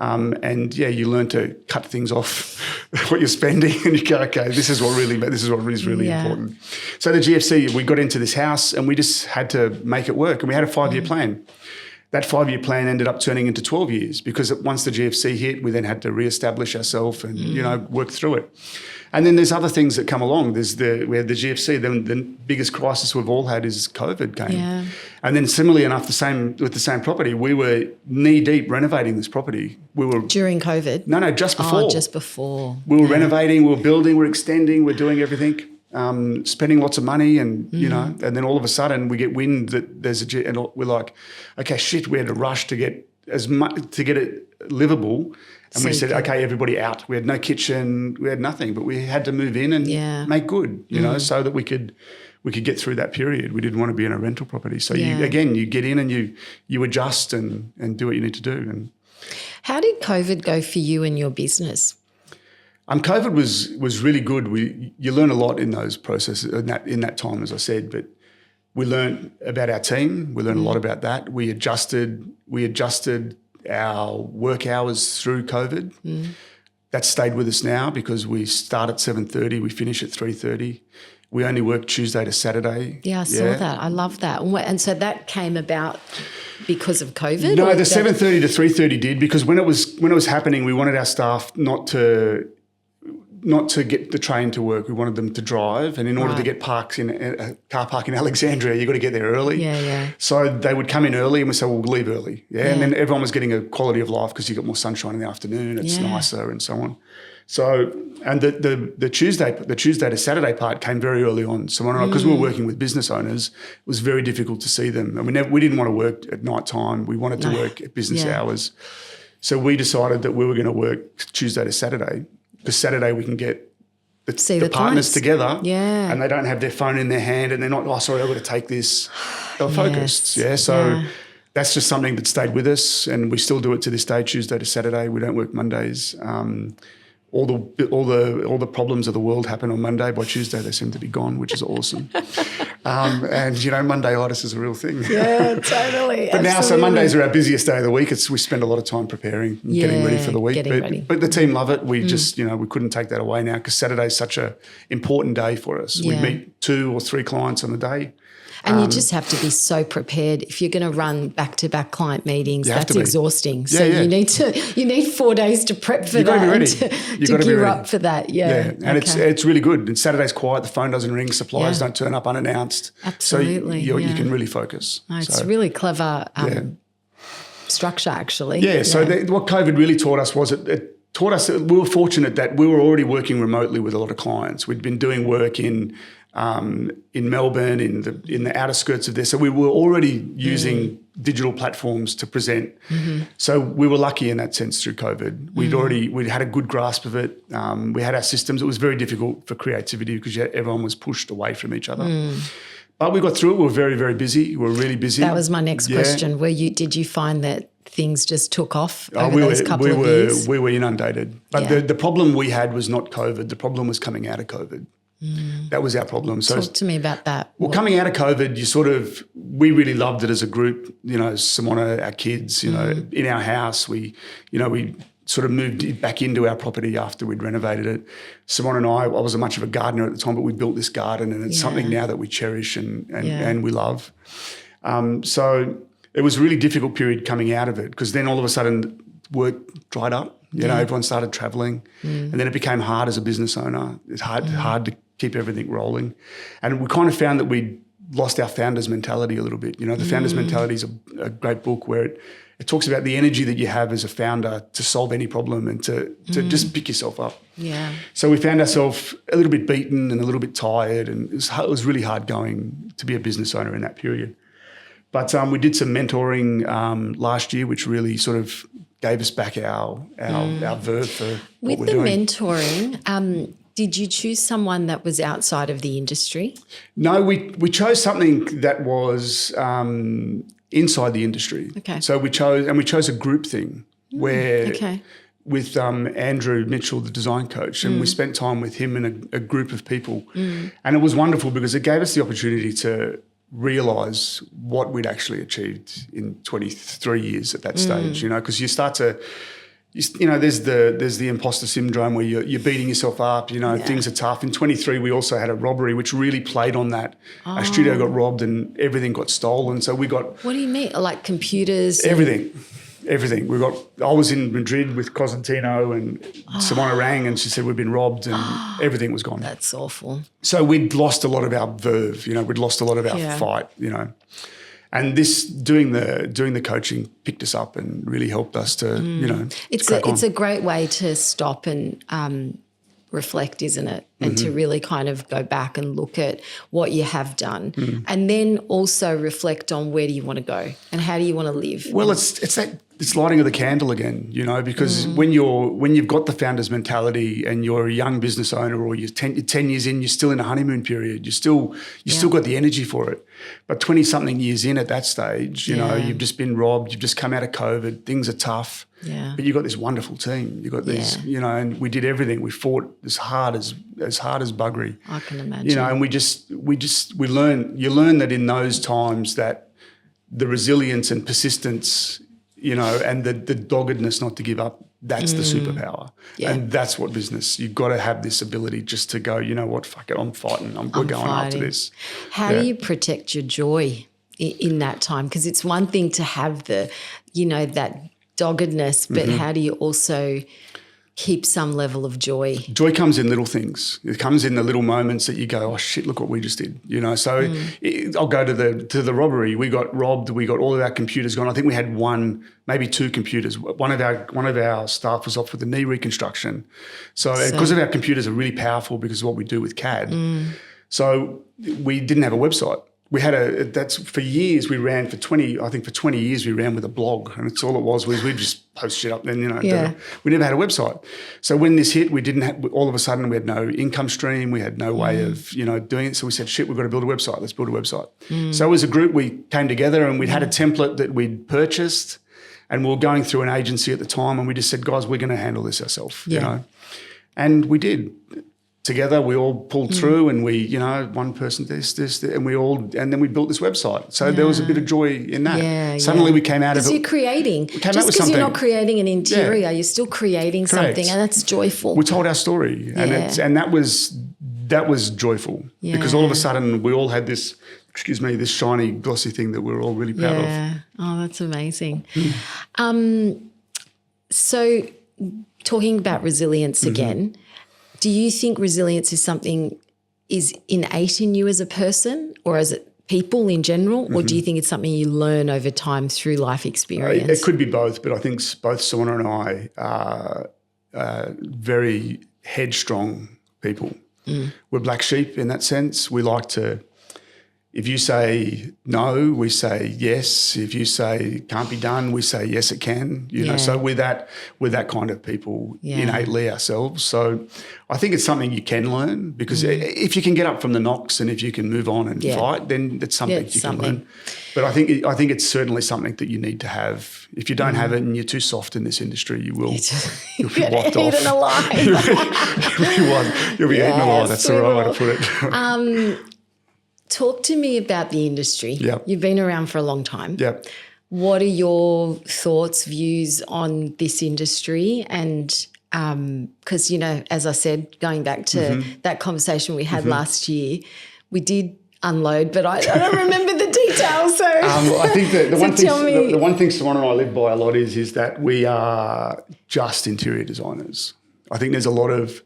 Speaker 1: You learn to cut things off what you're spending, and you go, okay, this is what is really important. So the GFC, we got into this house and we just had to make it work, and we had a 5-year plan. That 5-year plan ended up turning into 12 years because once the GFC hit, we then had to reestablish ourselves and work through it. And then there's other things that come along. We had the GFC. Then the biggest crisis we've all had is COVID came. Yeah. And then similarly enough, with the same property, we were knee deep renovating this property.
Speaker 2: During COVID?
Speaker 1: No, just before.
Speaker 2: Oh, just before.
Speaker 1: We were renovating, we were building, we were extending, we're doing everything, spending lots of money, and and then all of a sudden we get wind that there's and we're like, okay, shit, we had to rush to get it livable. And we said, okay, everybody out. We had no kitchen, we had nothing, but we had to move in and make good, so that we could get through that period. We didn't want to be in a rental property. So you get in and you adjust and do what you need to do. And
Speaker 2: how did COVID go for you and your business?
Speaker 1: COVID was really good. You learn a lot in those processes in that time, as I said, but we learned about our team. We learned a lot about that. We adjusted our work hours through COVID. That stayed with us now because we start at 7:30, we finish at 3:30. We only work Tuesday to Saturday.
Speaker 2: Yeah, I saw that. I love that. And so that came about because of COVID?
Speaker 1: No, the 7:30 to 3:30 did, because when it was happening, we wanted our staff not to get the train to work. We wanted them to drive, and in order to get parks in a car park in Alexandria, you got to get there early.
Speaker 2: Yeah.
Speaker 1: So they would come in early, and we say, "Well, we'll leave early." And then everyone was getting a quality of life because you got more sunshine in the afternoon. It's nicer and so on. So, and the Tuesday to Saturday part came very early on. So because we were working with business owners, it was very difficult to see them. And we didn't want to work at night time. We wanted to work at business hours. So we decided that we were going to work Tuesday to Saturday, because Saturday we can get the partners together, and they don't have their phone in their hand and they're not, sorry, I've got to take this. They were focused, So that's just something that stayed with us, and we still do it to this day, Tuesday to Saturday. We don't work Mondays. All the problems of the world happen on Monday. By Tuesday, they seem to be gone, which is awesome. And Mondayitis is a real thing.
Speaker 2: Yeah, totally.
Speaker 1: But now, so Mondays are our busiest day of the week. We spend a lot of time preparing and getting ready for the week. But the team love it. We just, we couldn't take that away now, because Saturday is such an important day for us. We meet 2 or 3 clients on a day.
Speaker 2: And you just have to be so prepared. If you're going to run back-to-back client meetings, that's exhausting. So you need 4 days to prep for that.
Speaker 1: Be ready.
Speaker 2: To gear up for that. Yeah.
Speaker 1: And it's really good. And Saturday's quiet. The phone doesn't ring. Suppliers don't turn up unannounced.
Speaker 2: Absolutely.
Speaker 1: So you can really focus.
Speaker 2: No, it's really clever structure, actually.
Speaker 1: Yeah. So what COVID really taught us was it taught us that we were fortunate that we were already working remotely with a lot of clients. We'd been doing work in Melbourne, in the outer skirts of there. So we were already using digital platforms to present. So we were lucky in that sense through COVID. We'd had a good grasp of it. We had our systems. It was very difficult for creativity because everyone was pushed away from each other. But we got through it. We were very, very busy. We were really busy.
Speaker 2: That was my next question. Did you find that things just took off over those couple of years?
Speaker 1: We were inundated. But the problem we had was not COVID. The problem was coming out of COVID. That was our problem. So
Speaker 2: talk to me about that.
Speaker 1: Well, coming out of COVID, we really loved it as a group. Simona, our kids, in our house, we sort of moved back into our property after we'd renovated it. Simona and I wasn't much of a gardener at the time, but we built this garden, and it's something now that we cherish and we love. So it was a really difficult period coming out of it, because then all of a sudden work dried up. Everyone started travelling, and then it became hard as a business owner. It's hard to keep everything rolling. And we kind of found that we lost our founder's mentality a little bit. The Founder's Mentality is a great book where it talks about the energy that you have as a founder to solve any problem and to just pick yourself up.
Speaker 2: Yeah.
Speaker 1: So we found ourselves a little bit beaten and a little bit tired, and it was really hard going to be a business owner in that period. But we did some mentoring last year, which really sort of gave us back our verve for what we're doing.
Speaker 2: With the mentoring, did you choose someone that was outside of the industry?
Speaker 1: No, we chose something that was inside the industry.
Speaker 2: Okay.
Speaker 1: So we chose a group thing where with Andrew Mitchell, the design coach, and we spent time with him and a group of people. And it was wonderful because it gave us the opportunity to realise what we'd actually achieved in 23 years at that stage, because you start to, there's the imposter syndrome where you're beating yourself up, things are tough. In 23, we also had a robbery, which really played on that. Our studio got robbed and everything got stolen. So we got...
Speaker 2: What do you mean? Like computers?
Speaker 1: Everything. I was in Madrid with Cosentino and Simona rang and she said we'd been robbed and everything was gone.
Speaker 2: That's awful.
Speaker 1: So we'd lost a lot of our verve, we'd lost a lot of our fight, And this doing the coaching picked us up and really helped us to,
Speaker 2: It's a great way to stop and reflect, isn't it? And to really kind of go back and look at what you have done, and then also reflect on where do you want to go and how do you want to live.
Speaker 1: Well, it's lighting of the candle again, because when you've got the founder's mentality and you're a young business owner or you're 10 years in, you're still in a honeymoon period. You still got the energy for it. But 20-something years in at that stage, you've just been robbed, you've just come out of COVID, things are tough.
Speaker 2: Yeah.
Speaker 1: But you've got this wonderful team. You've got these, and we did everything. We fought as hard as buggery.
Speaker 2: I can imagine.
Speaker 1: And we learn that in those times that the resilience and persistence, and the doggedness not to give up, that's the superpower. Yeah. And that's what business, you've got to have this ability just to go, you know what, fuck it, I'm fighting. We're going after this.
Speaker 2: How do you protect your joy in that time? Because it's one thing to have the, that doggedness, but how do you also keep some level of joy? Joy
Speaker 1: comes in little things. It comes in the little moments that you go, oh shit, look what we just did. So I'll go to the robbery. We got robbed. We got all of our computers gone. I think we had maybe two computers. One of our staff was off with a knee reconstruction. So because of our computers are really powerful because of what we do with CAD. So we didn't have a website. We had that's for years we ran for 20 years we ran with a blog, and it's all it was we'd just post shit up then, we never had a website. So when this hit, we didn't have, all of a sudden we had no income stream, we had no way of, doing it. So we said, shit, we've got to build a website, let's build a website. So as a group, we came together and we'd had a template that we'd purchased, and we were going through an agency at the time, and we just said, guys, we're going to handle this ourselves, and we did. Together, we all pulled through, and we, one person this, and then we built this website. So there was a bit of joy in that. Suddenly we came out of it.
Speaker 2: Because you're creating. Just because you're not creating an interior, you're still creating something, and that's joyful.
Speaker 1: We told our story, and that was joyful because all of a sudden we all had this, this shiny, glossy thing that we were all really proud of.
Speaker 2: Oh, that's amazing. So talking about resilience again, do you think resilience is something is innate in you as a person or as people in general, or do you think it's something you learn over time through life experience?
Speaker 1: It could be both, but I think both Simona and I are very headstrong people. We're black sheep in that sense. We like to, if you say no, we say yes. If you say can't be done, we say yes, it can. So we're that kind of people innately ourselves. So I think it's something you can learn because if you can get up from the knocks and if you can move on and fight, then it's something you can learn. But I think it's certainly something that you need to have. If you don't have it and you're too soft in this industry, you'll be wiped off.
Speaker 2: Eaten alive.
Speaker 1: You'll be eaten alive. That's the right way to put it.
Speaker 2: Talk to me about the industry.
Speaker 1: Yep.
Speaker 2: You've been around for a long time.
Speaker 1: Yep.
Speaker 2: What are your thoughts, views on this industry? And because, as I said, going back to that conversation we had last year, we did unload, but I don't remember the details. So
Speaker 1: I think that the one thing Simona and I live by a lot is that we are just interior designers. I think there's a lot of...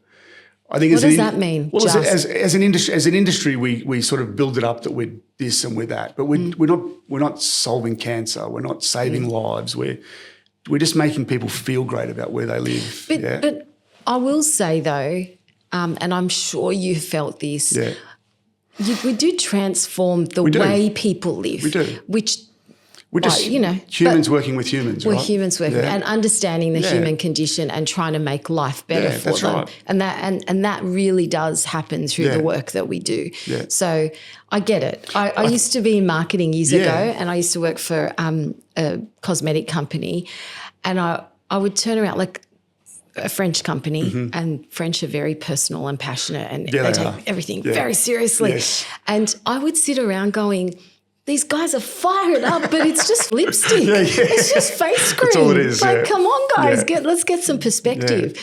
Speaker 2: What does that mean?
Speaker 1: Well, as an industry, we sort of build it up that we're this and we're that, but we're not solving cancer. We're not saving lives. We're just making people feel great about where they live.
Speaker 2: But I will say though, and I'm sure you felt this.
Speaker 1: Yeah.
Speaker 2: We do transform the way people live.
Speaker 1: We do.
Speaker 2: Which.
Speaker 1: We're just humans working with humans, right?
Speaker 2: We're humans working and understanding the human condition and trying to make life better for them. Right. And that really does happen through the work that we do. Yeah. So I get it. I used to be in marketing years ago, and I used to work for a cosmetic company, and I would turn around like a French company, and French are very personal and passionate, and they take everything very seriously.
Speaker 1: Yes.
Speaker 2: And I would sit around going, these guys are fired up, but it's just lipstick. It's just face cream.
Speaker 1: That's all it is.
Speaker 2: Like, come on, guys, let's get some perspective.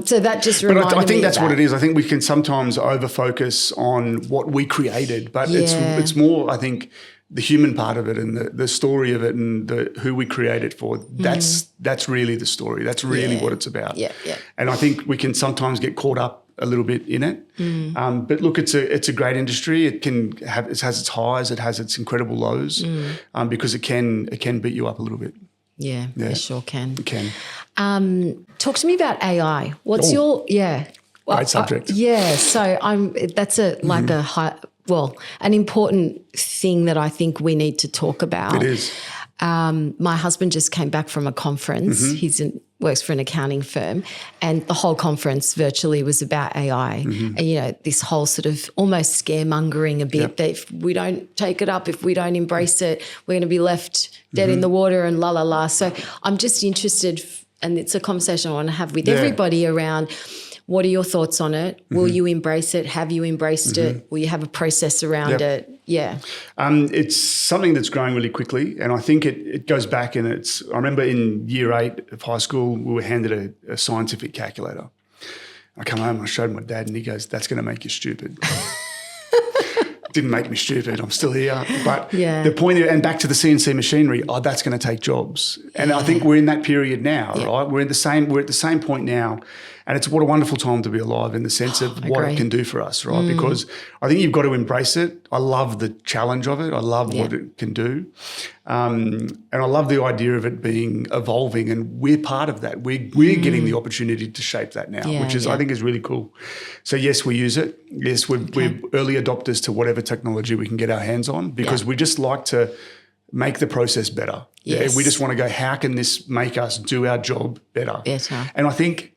Speaker 2: So that just reminded me.
Speaker 1: But I think that's
Speaker 2: of that.
Speaker 1: what it is. I think we can sometimes over-focus on what we created, but it's more, I think, the human part of it and the story of it and who we create it for. That's really the story. That's really what it's about.
Speaker 2: Yeah.
Speaker 1: And I think we can sometimes get caught up a little bit in it. But look, it's a great industry. It has its highs, it has its incredible lows, because it can beat you up a little bit.
Speaker 2: Yeah, it sure can.
Speaker 1: It can.
Speaker 2: Talk to me about AI. What's your
Speaker 1: great subject.
Speaker 2: So that's an important thing that I think we need to talk about.
Speaker 1: It is.
Speaker 2: My husband just came back from a conference. He works for an accounting firm, and the whole conference virtually was about AI. And, this whole sort of almost scaremongering a bit that if we don't take it up, if we don't embrace it, we're going to be left dead in the water and la, la, la. So I'm just interested, and it's a conversation I want to have with everybody around, what are your thoughts on it? Will you embrace it? Have you embraced it? Will you have a process around it? Yeah.
Speaker 1: It's something that's growing really quickly, and I think it goes back, and I remember in year 8 of high school, we were handed a scientific calculator. I come home, I showed my dad, and he goes, "That's going to make you stupid." Didn't make me stupid. I'm still here. But the point, and back to the CNC machinery, that's going to take jobs. And I think we're in that period now, right? We're at the same point now. And it's what a wonderful time to be alive in the sense of what it can do for us, right? Because I think you've got to embrace it. I love the challenge of it. I love what it can do. And I love the idea of it being evolving, and we're part of that. We're getting the opportunity to shape that now, which is I think is really cool. So yes, we use it. Yes, we're early adopters to whatever technology we can get our hands on, because we just like to make the process better.
Speaker 2: Yes.
Speaker 1: We just want to go, how can this make us do our job better? And I think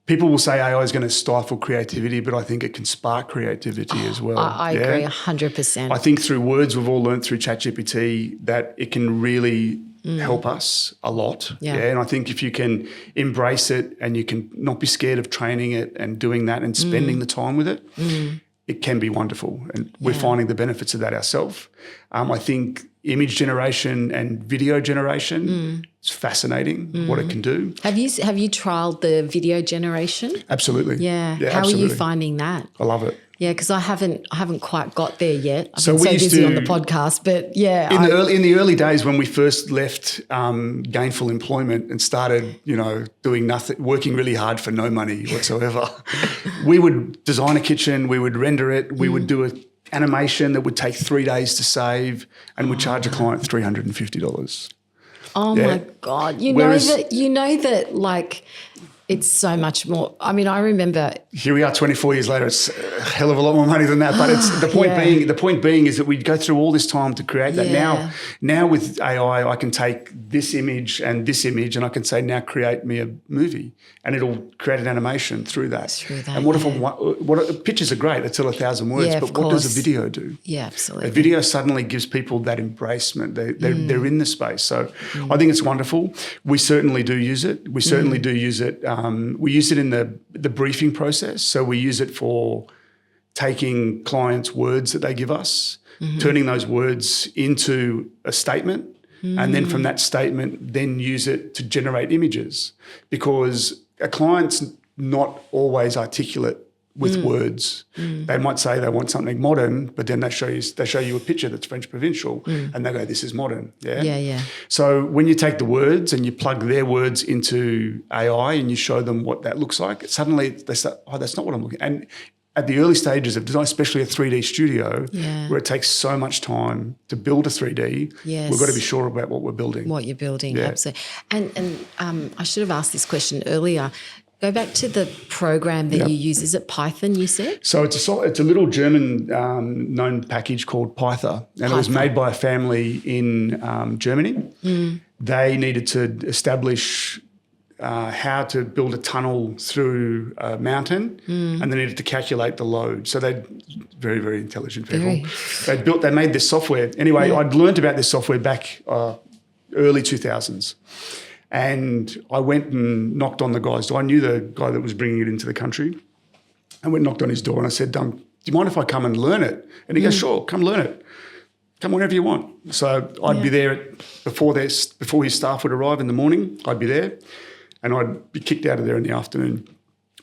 Speaker 1: people will say AI is going to stifle creativity, but I think it can spark creativity as well.
Speaker 2: I agree 100%.
Speaker 1: I think through words, we've all learned through ChatGPT that it can really help us a lot. And I think if you can embrace it and you can not be scared of training it and doing that and spending the time with it, it can be wonderful. And we're finding the benefits of that ourselves. I think image generation and video generation, it's fascinating what it can do.
Speaker 2: Have you trialed the video generation?
Speaker 1: Absolutely.
Speaker 2: Yeah. How
Speaker 1: absolutely.
Speaker 2: are you finding that?
Speaker 1: I love it.
Speaker 2: Yeah, because I haven't quite got there yet. I've been so busy on the podcast, but
Speaker 1: in the early days when we first left gainful employment and started, doing nothing, working really hard for no money whatsoever, we would design a kitchen, we would render it, we would do an animation that would take 3 days to save, and would charge a client $350.
Speaker 2: Oh my God! You know that like. It's so much more. I mean, I remember.
Speaker 1: Here we are 24 years later. It's a hell of a lot more money than that. But it's the point being is that we go through all this time to create that. Now with AI, I can take this image and I can say, now create me a movie, and it'll create an animation through that. And what pictures are great. They tell 1,000 words, but what does a video do?
Speaker 2: Yeah, absolutely.
Speaker 1: A video suddenly gives people that embracement. They're in the space. So I think it's wonderful. We certainly do use it. We certainly do use it. We use it in the briefing process. So we use it for taking clients' words that they give us, turning those words into a statement, and then from that statement, then use it to generate images, because a client's not always articulate with words. They might say they want something modern, but then they show you a picture that's French provincial, and they go, "This is modern." Yeah. So when you take the words and you plug their words into AI and you show them what that looks like, suddenly they say, "Oh, that's not what I'm looking at." And at the early stages of design, especially a 3D studio, where it takes so much time to build a 3D, we've got to be sure about what we're building.
Speaker 2: What you're building, absolutely. And I should have asked this question earlier. Go back to the program that you use. Is it Python, you said?
Speaker 1: So it's a little German known package called Python, and it was made by a family in Germany. They needed to establish how to build a tunnel through a mountain, and they needed to calculate the load. So they're very, very intelligent people. They made this software. Anyway, I'd learned about this software back early 2000s. And I went and knocked on the guy's door. I knew the guy that was bringing it into the country. I went and knocked on his door and I said, do you mind if I come and learn it? And he goes, sure, come learn it. Come whenever you want. So I'd be there before his staff would arrive in the morning. I'd be there and I'd be kicked out of there in the afternoon.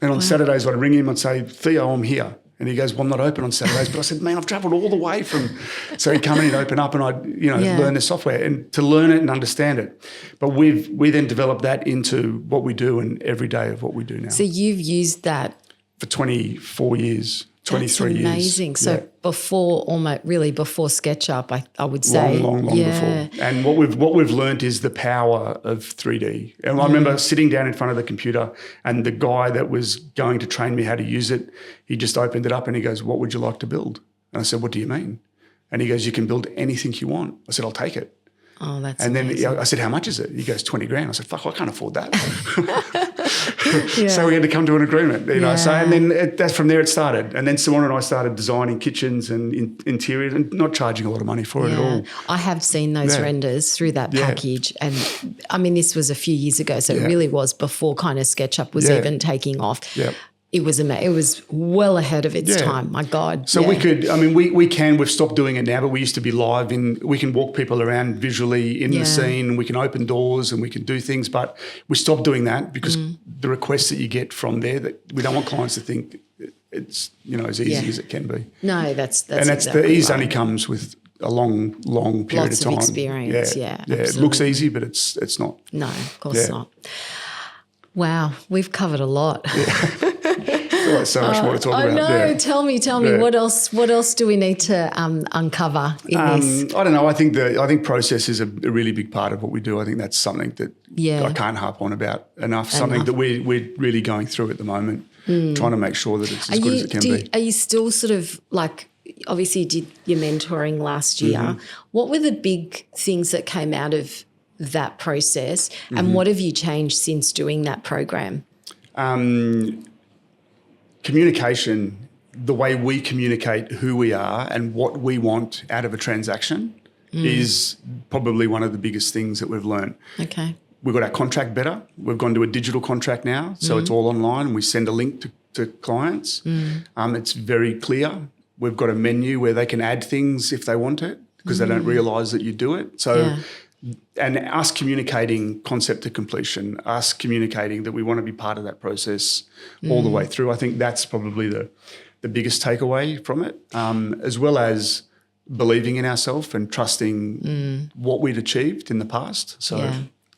Speaker 1: And on Saturdays I'd ring him and say, Theo, I'm here. And he goes, well, I'm not open on Saturdays. But I said, man, I've travelled all the way from... So he'd come in and open up and I'd, learn the software and to learn it and understand it. But we then developed that into what we do and every day of what we do now.
Speaker 2: So you've used that...
Speaker 1: For 24 years. 23 years.
Speaker 2: That's amazing. So before SketchUp, I would say.
Speaker 1: Long before. And what we've learned is the power of 3D. And I remember sitting down in front of the computer and the guy that was going to train me how to use it, he just opened it up and he goes, what would you like to build? And I said, what do you mean? And he goes, you can build anything you want. I said, I'll take it.
Speaker 2: Oh, that's
Speaker 1: And
Speaker 2: amazing.
Speaker 1: then I said, how much is it? He goes, 20 grand. I said, fuck, I can't afford that. So we had to come to an agreement, So, and then from there it started. And then Simona and I started designing kitchens and interiors and not charging a lot of money for it at all.
Speaker 2: I have seen those renders through that package. And I mean, this was a few years ago, so it really was before kind of SketchUp was even taking off.
Speaker 1: Yeah.
Speaker 2: It was well ahead of its time. My God.
Speaker 1: So we could, we've stopped doing it now, but we used to be live we can walk people around visually in the scene, we can open doors and we can do things, but we stopped doing that because the requests that you get from there, that we don't want clients to think it's, as easy as it can be.
Speaker 2: No, that's
Speaker 1: and the ease only comes with a long period
Speaker 2: Lots
Speaker 1: of time.
Speaker 2: Of experience, yeah.
Speaker 1: It looks easy, but it's not.
Speaker 2: No, of course not. Wow, we've covered a lot.
Speaker 1: There's so much more to talk about.
Speaker 2: I know. Tell me. What else do we need to uncover in this?
Speaker 1: I don't know. I think process is a really big part of what we do. I think that's something that I can't harp on about enough. Something that we're really going through at the moment, trying to make sure that it's as good as it can be.
Speaker 2: Are you still sort of like, obviously you did your mentoring last year. What were the big things that came out of that process and what have you changed since doing that program?
Speaker 1: Communication, the way we communicate who we are and what we want out of a transaction is probably one of the biggest things that we've learned.
Speaker 2: Okay.
Speaker 1: We've got our contract better. We've gone to a digital contract now, so it's all online and we send a link to clients. It's very clear. We've got a menu where they can add things if they want it because they don't realise that you do it. So, and us communicating concept to completion, us communicating that we want to be part of that process all the way through. I think that's probably the biggest takeaway from it, as well as believing in ourselves and trusting what we'd achieved in the past. So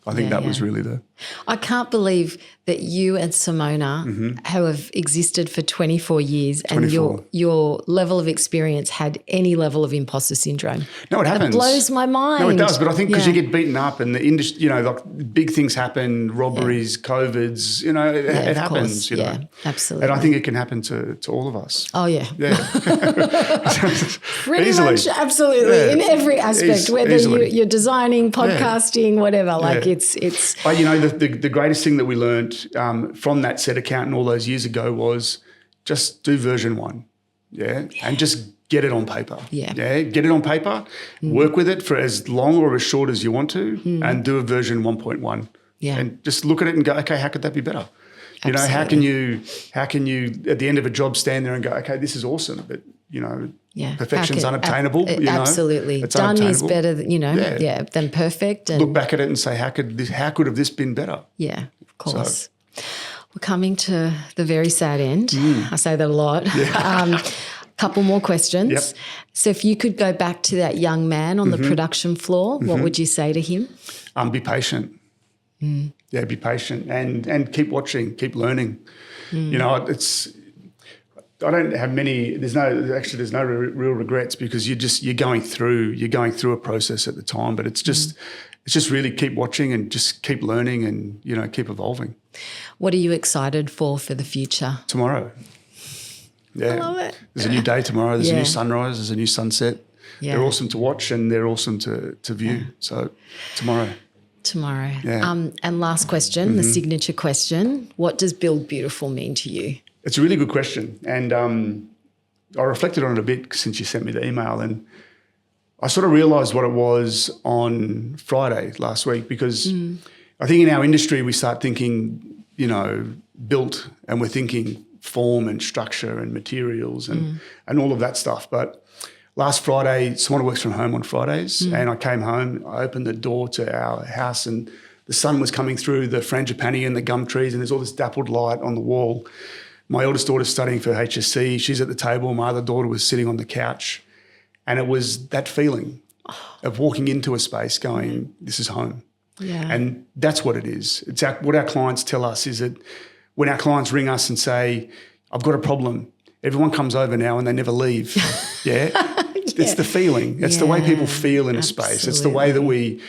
Speaker 1: I think that was really
Speaker 2: I can't believe that you and Simona, who have existed for 24 years 24. And your level of experience had any level of imposter syndrome.
Speaker 1: No, it happens.
Speaker 2: It blows my mind.
Speaker 1: No, it does. But I think because you get beaten up and the industry, like big things happen, robberies, COVIDs, it happens.
Speaker 2: Absolutely.
Speaker 1: And I think it can happen to all of us.
Speaker 2: Oh, yeah.
Speaker 1: Yeah.
Speaker 2: Pretty much, absolutely, in every aspect, whether you're designing, podcasting, whatever, it's...
Speaker 1: But, the greatest thing that we learned from that set accountant all those years ago was just do version 1, and just get it on paper. Get it on paper, work with it for as long or as short as you want to, and do a version 1.1. And just look at it and go, okay, how could that be better?
Speaker 2: Absolutely.
Speaker 1: How can you at the end of a job stand there and go, okay, this is awesome, but perfection's unobtainable.
Speaker 2: Absolutely,
Speaker 1: it's
Speaker 2: done
Speaker 1: unobtainable.
Speaker 2: Is better than than perfect. And
Speaker 1: look back at it and say, how could have this been better?
Speaker 2: Yeah, of course. We're coming to the very sad end. I say that a lot. Couple more questions.
Speaker 1: Yep.
Speaker 2: So if you could go back to that young man on the production floor, what would you say to him?
Speaker 1: Be patient. Yeah, be patient and keep watching, keep learning. I don't have many. There's no real regrets because you're going through a process at the time. But it's just really keep watching and just keep learning and keep evolving.
Speaker 2: What are you excited for the future?
Speaker 1: Tomorrow. Yeah,
Speaker 2: I love it.
Speaker 1: There's a new day tomorrow. There's a new sunrise. There's a new sunset.
Speaker 2: Yeah.
Speaker 1: They're awesome to watch and they're awesome to view. Yeah. So tomorrow.
Speaker 2: Yeah. And last question, the signature question: what does Build Beautiful mean to you?
Speaker 1: It's a really good question, and I reflected on it a bit since you sent me the email, and I sort of realised what it was on Friday last week because I think in our industry we start thinking, built, and we're thinking form and structure and materials and all of that stuff. But last Friday, Simona works from home on Fridays, and I came home, I opened the door to our house, and the sun was coming through the frangipani and the gum trees, and there's all this dappled light on the wall. My eldest daughter's studying for HSC. She's at the table. My other daughter was sitting on the couch. And it was that feeling of walking into a space going, this is home.
Speaker 2: Yeah.
Speaker 1: And that's what it is. It's what our clients tell us is that when our clients ring us and say, I've got a problem, everyone comes over now and they never leave. Yeah. It's the feeling. It's the way people feel in a space. It's the way that we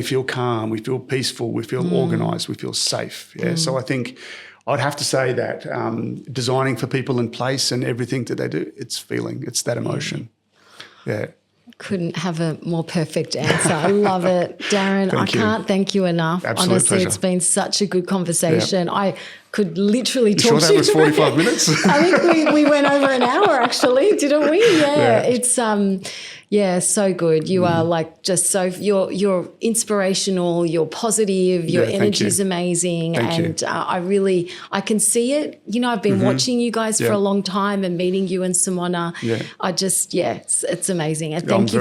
Speaker 1: feel calm, we feel peaceful, we feel organised, we feel safe. Yeah. So I think I'd have to say that designing for people in place and everything that they do, it's feeling, it's that emotion. Yeah.
Speaker 2: Couldn't have a more perfect answer. I love it. Darren, I can't thank you enough.
Speaker 1: Absolute
Speaker 2: Honestly,
Speaker 1: pleasure.
Speaker 2: It's been such a good conversation. I could literally talk
Speaker 1: sure
Speaker 2: to
Speaker 1: that
Speaker 2: you.
Speaker 1: was 45 minutes?
Speaker 2: I think we went over an hour actually, didn't we? Yeah. It's so good. You are like just so you're inspirational, you're positive, your energy is amazing.
Speaker 1: Thank you.
Speaker 2: I can see it. I've been watching you guys for a long time and meeting you and Simona. Yeah. It's amazing. And thank you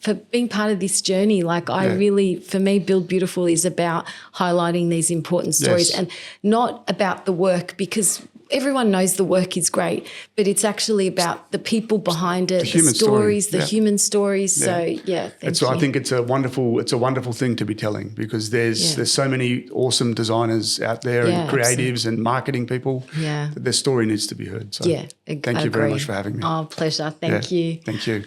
Speaker 2: for being part of this journey. For me, Build Beautiful is about highlighting these important stories and not about the work, because everyone knows the work is great, but it's actually about the people behind it, the stories, the human stories. So thank you.
Speaker 1: I think it's a wonderful thing to be telling, because there's so many awesome designers out there and creatives and marketing people. Yeah, that their story needs to be heard. So thank you very much for having me.
Speaker 2: Oh, pleasure. Thank you.
Speaker 1: Thank you.